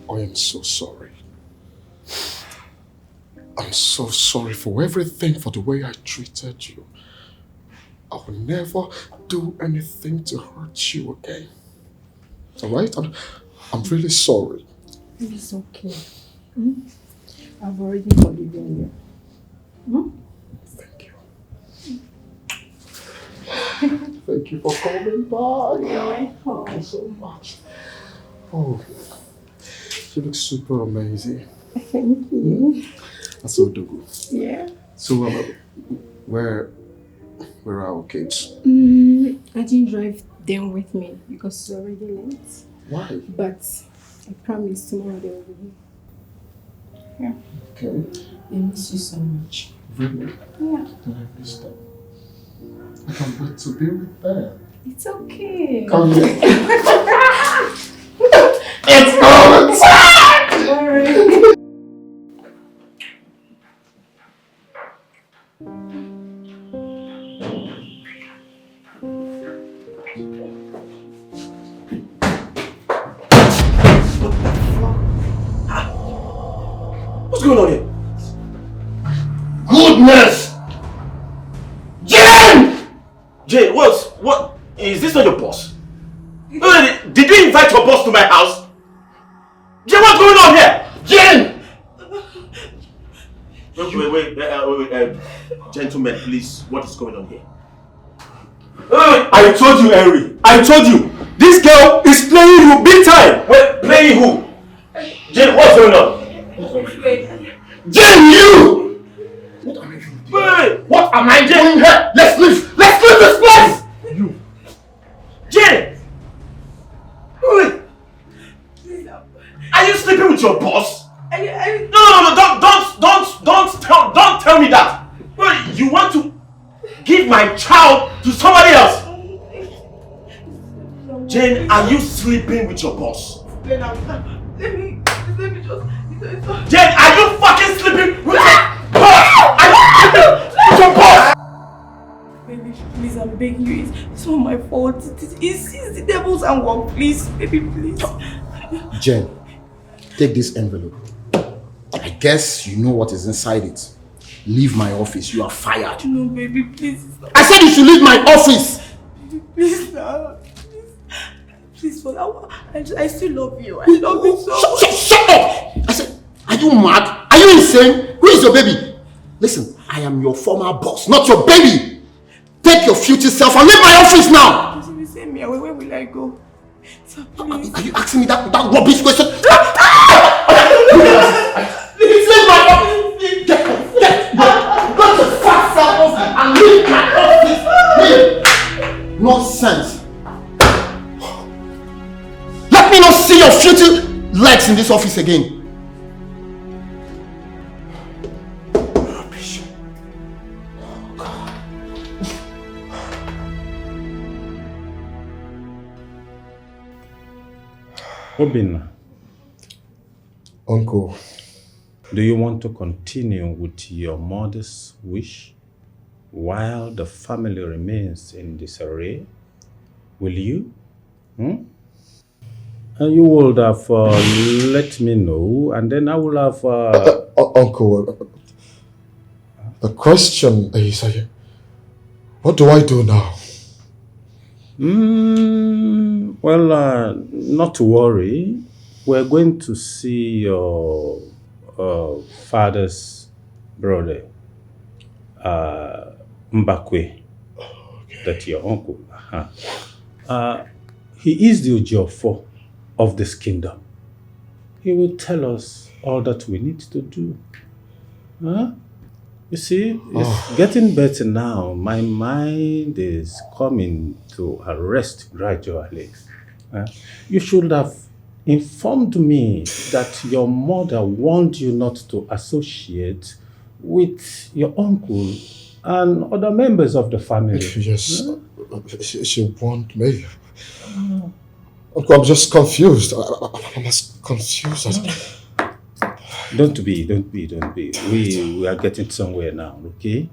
I am so sorry. I'm so sorry for everything, for the way I treated you. I will never do anything to hurt you again. Alright? I'm really sorry. It's okay. I've already forgiven you. Thank you. Thank you for coming back. You're welcome. Thank you so much. Oh, you look super amazing. Thank you. That's so dope. Yeah. So, where are our kids? I didn't drive them with me because it's already late. Why? But I promise tomorrow they will be here. Yeah. Okay. I miss you so much. Really? Yeah. Did I miss them? I can't wait to be with them. It's okay. Come here. It's going time! Alright. What's going on here? Goodness! Jane! Jane, what? Is this not your boss? Did you invite your boss to my house? Jane, what's going on here? Jane! Wait, gentlemen, please, what is going on here? I told you, Henry. I told you. This girl is playing you big time. Wait, playing who? Jane, what's going on? Jane, you! Wait! What am I doing here? Let's leave! Let's leave this place! You! Jane! Wait! Are you sleeping with your boss? No, don't tell me that! Wait, you want to give my child to somebody else? Jane, are you sleeping with your boss? Let me just... Jane, are you fucking sleeping with your boss? Are you sleeping with your boss? Baby, please, I'm begging you. It's not my fault. It's the devil's handwork. Please, baby, please. Jen, take this envelope. I guess you know what is inside it. Leave my office. You are fired. No, baby, please. I said you should leave my office. Baby, please, now. Please, I still love you. I love you so much. Shut up! I said, are you mad? Are you insane? Who is your baby? Listen, I am your former boss, not your baby. Take your future self and leave my office now. You send me away. Where will I go? So please. Are you asking me that rubbish question? Please leave my office. Go to fast self and leave my office. Leave. Nonsense. filthy legs in this office again. Rubbish. Oh, God. Obinna. Uncle. Do you want to continue with your mother's wish while the family remains in disarray? Will you? You would have let me know, and then I will have... Uncle, the question is, what do I do now? Well, not to worry. We're going to see your father's brother, Mbakwe, that's your uncle. He is the Ojofo of this kingdom. He will tell us all that we need to do. You see, it's getting better now. My mind is coming to a rest gradually. You should have informed me that your mother warned you not to associate with your uncle and other members of the family. Yes, she warned me. Uncle, I'm just confused. I'm as confused as... Don't be. We are getting somewhere now, okay?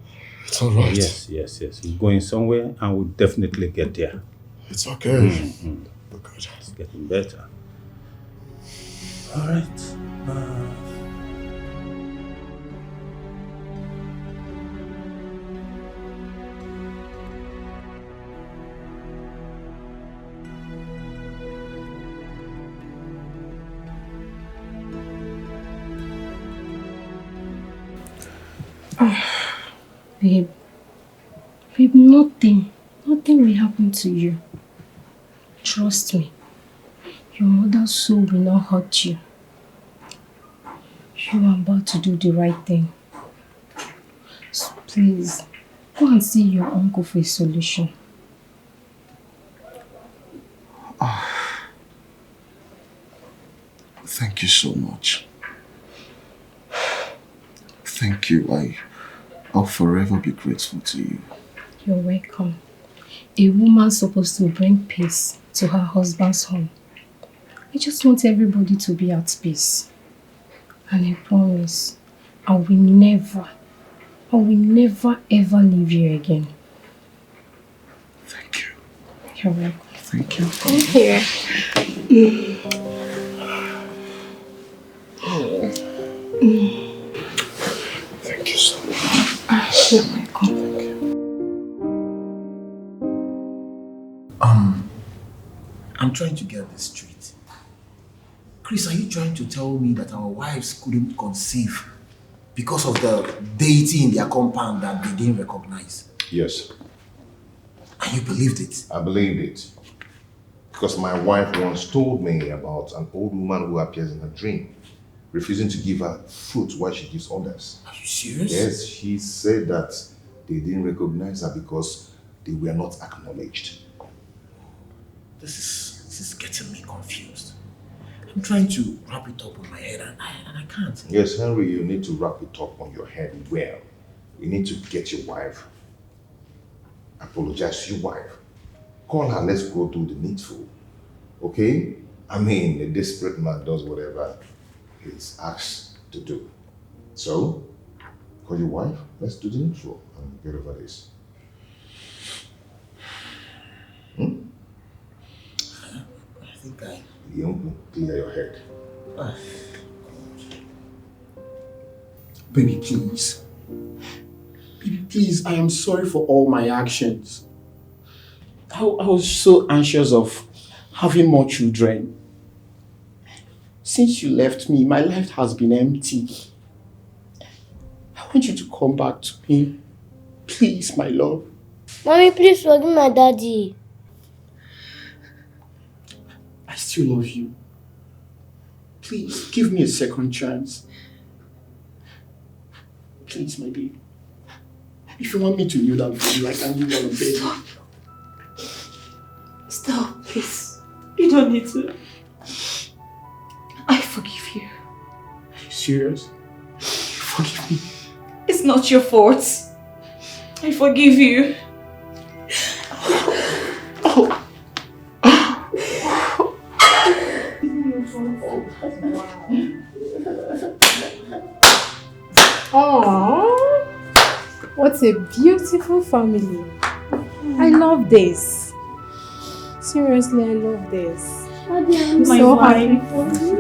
It's all right. Yes. We're going somewhere and we'll definitely get there. It's okay. Good. It's getting better. All right. Babe, nothing will happen to you. Trust me. Your mother's soul will not hurt you. You are about to do the right thing. So please, go and see your uncle for a solution. Thank you so much. Thank you. I'll forever be grateful to you. You're welcome. A woman's supposed to bring peace to her husband's home. I just want everybody to be at peace. And I promise, I will never ever leave you again. Thank you. You're welcome. Thank you. Come here. Thank you so much. You're welcome. I'm trying to get this straight. Chris, are you trying to tell me that our wives couldn't conceive because of the deity in their compound that they didn't recognize? Yes. And you believed it? I believed it. Because my wife once told me about an old woman who appears in her dream, refusing to give her fruit while she gives others. Are you serious? Yes, she said that they didn't recognize her because they were not acknowledged. This is getting me confused. I'm trying to wrap it up on my head and I can't. Yes, Henry, you need to wrap it up on your head well. You need to get your wife. Apologize to your wife. Call her, let's go do the needful. Okay? I mean, a desperate man does whatever he's asked to do. So, call your wife, let's do the needful and get over this. I think You clear your head. Baby, please. Baby, please, I am sorry for all my actions. I was so anxious of having more children. Since you left me, my life has been empty. I want you to come back to me. Please, my love. Mommy, please forgive my daddy. I still love you. Please, give me a second chance. Please, my baby. If you want me to kneel down for you, I can kneel down on bed. Stop, please. You don't need to. serious? Forgive me. It's not your fault. I forgive you. Oh, what a beautiful family. I love this. Seriously, I love this. I'm so happy for you.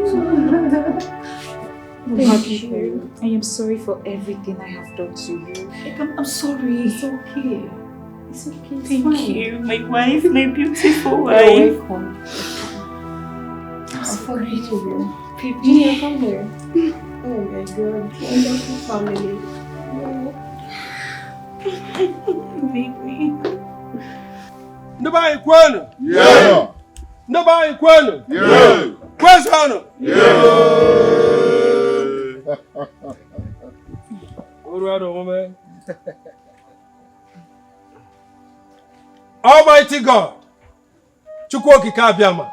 Thank you. I am sorry for everything I have done to you. I'm sorry. It's okay. It's okay. It's Thank fine. you, my wife, my beautiful You're wife. welcome. I'm so grateful. Gina, come here. Oh my God, wonderful family. Baby. Nobody kwenu? Yeah. Nobody kwenu? Yeah. Where's Hannah? Yeah. What do I do, woman? Almighty God, Chukwoki Kabiama,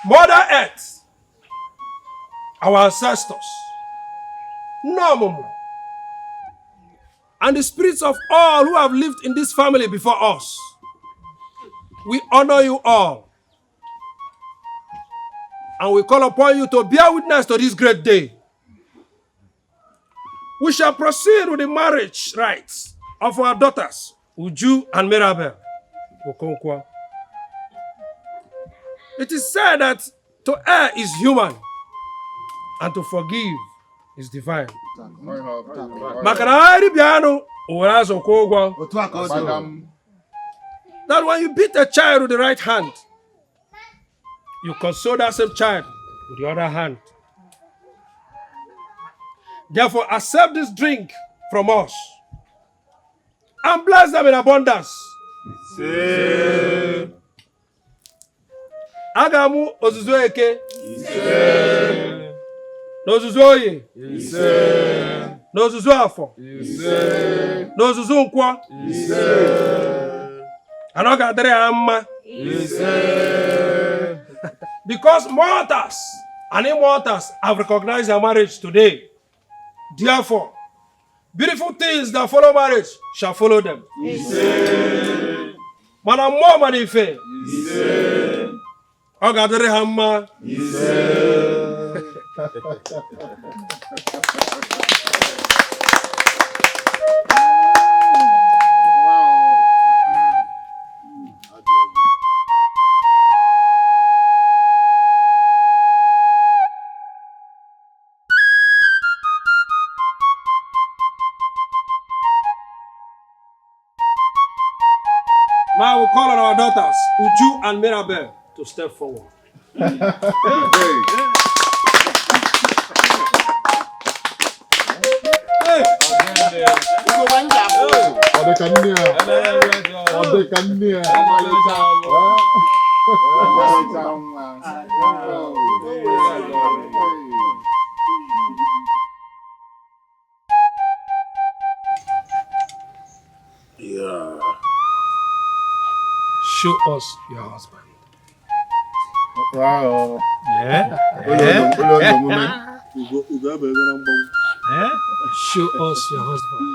Mother Earth, our ancestors, Nomumu, and the spirits of all who have lived in this family before us, we honor you all. And we call upon you to bear witness to this great day. We shall proceed with the marriage rites of our daughters, Uju and Mirabel. Okonkwo. It is said that to err is human and to forgive is divine. That when you beat a child with the right hand, you console that same child with the other hand. Therefore, accept this drink from us and bless them in abundance. Say. Agamu ozuzu eke. N'ozuzu oye. N'ozuzu afọ. N'ozuzu nkwọ. And ọ ga-adịrị ha mma. Because mortals and immortals have recognized their marriage today. Therefore, beautiful things that follow marriage shall follow them. Mana mmụọ mana ife. Ọ ga-adịrị ha mma. Now we call on our daughters, Uju and Mirabel, to step forward. Yeah. Show us your husband. Wow. Yeah. Show us your husband.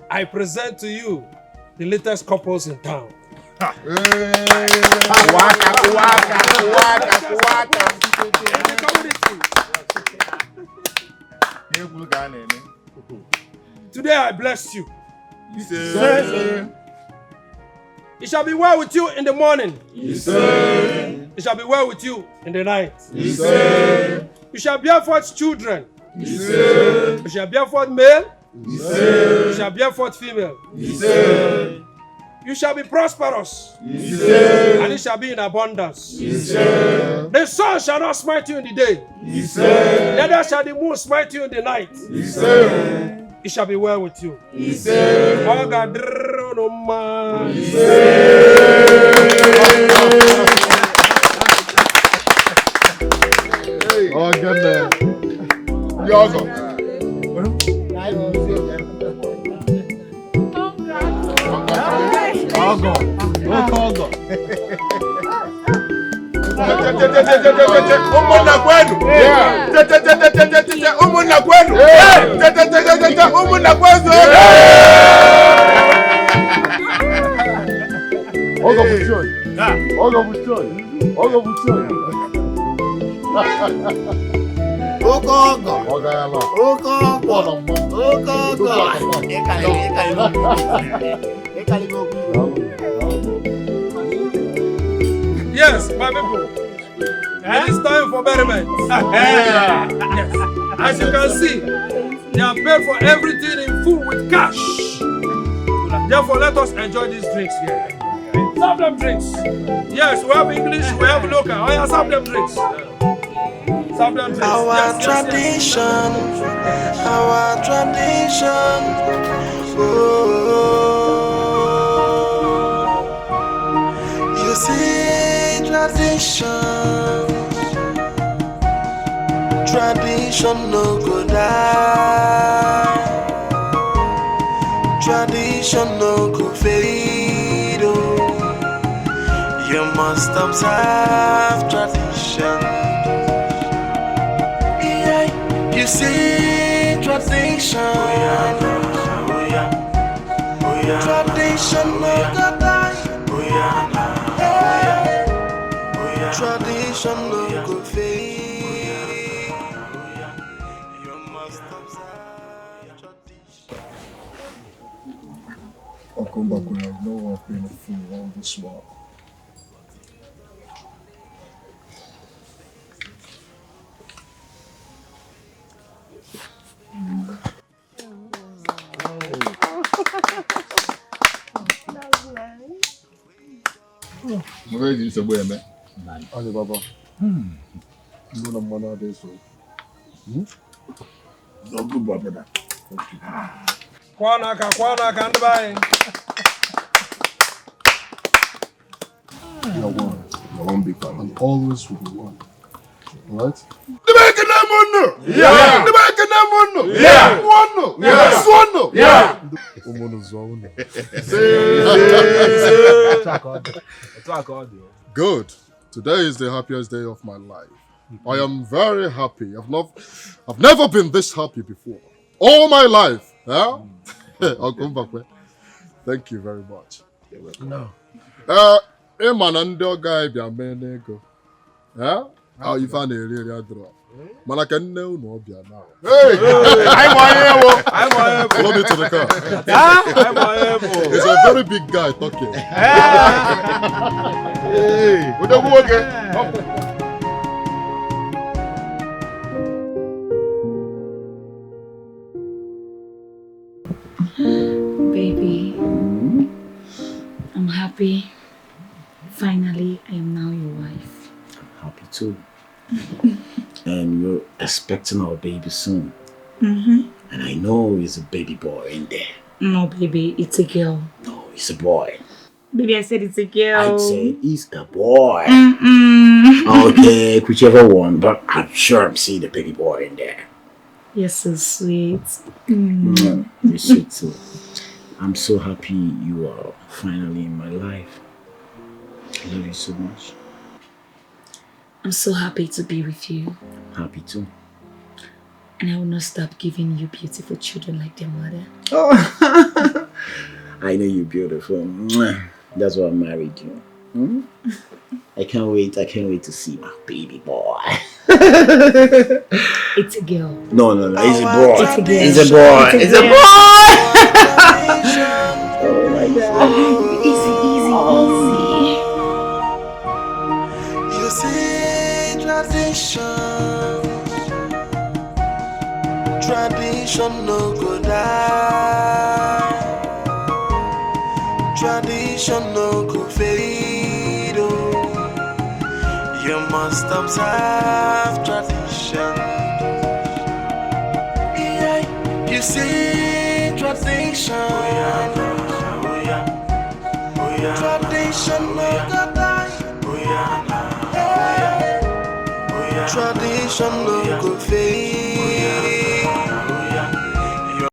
I present to you the latest couples in town. Today I bless you. It shall be well with you in the morning. It shall be well with you in the night. You shall bear forth children. You shall bear forth male. You shall bear forth female. You shall be prosperous. And it shall be in abundance. The sun shall not smite you in the day. Neither shall the moon smite you in the night. It shall be well with you. Oh, goodness. Yogo. Yes, my people. It is time for merriment. Yes. As you can see, they have paid for everything in full with cash. Therefore, let us enjoy these drinks here. Serve them drinks. Yes, we have English, we have local. Oh yeah, serve them drinks. Serve them drinks. Our tradition. You see, tradition no go die. Tradition no go fade. Oh. You must observe tradition. Yeah, you see tradition. Tradition no go die. Tradition no go fade. You must observe tradition. I'll come back when I know I've been a fool all this while. Where is the boy, man? Ali Baba. You know man are there, so. So good, brother. Kwanaka, and bye. You're one. You're one big family. And always will be one. Alright? The back of them one. Yeah. The back of them one. Yeah. One. Yeah. One. Yeah. Good. Today is the happiest day of my life. I am very happy. I've never been this happy before. All my life. Huh? I'll come back. Thank you very much. No. Man and the guy be a man go. Huh? How you find a really draw? Man, I can know no be now. Hey! I'm Follow me to the car. He's a very big guy talking. Hey! What the work? Baby, I'm happy. Finally, I am now your wife. I'm happy too. And we're expecting our baby soon. And I know it's a baby boy in there. No, baby, it's a girl. No, it's a boy. Baby, I said it's a girl. I said it's a boy. Okay, whichever one, but I'm sure I'm seeing the baby boy in there. You're so sweet. You're sweet too. I'm so happy you are finally in my life. I love you so much. I'm so happy to be with you. Happy too. And I will not stop giving you beautiful children like their mother. Oh, I know you're beautiful. That's why I married you. Hmm? I can't wait to see my baby boy. It's a girl. No, it's a boy. It's a girl. It's a boy. It's a boy. Oh my God. Easy. You see, tradition no go die. Tradition no go fade. Oh. You must observe tradition. Yeah, you see tradition. Tradition no go die. Tradition no go fade.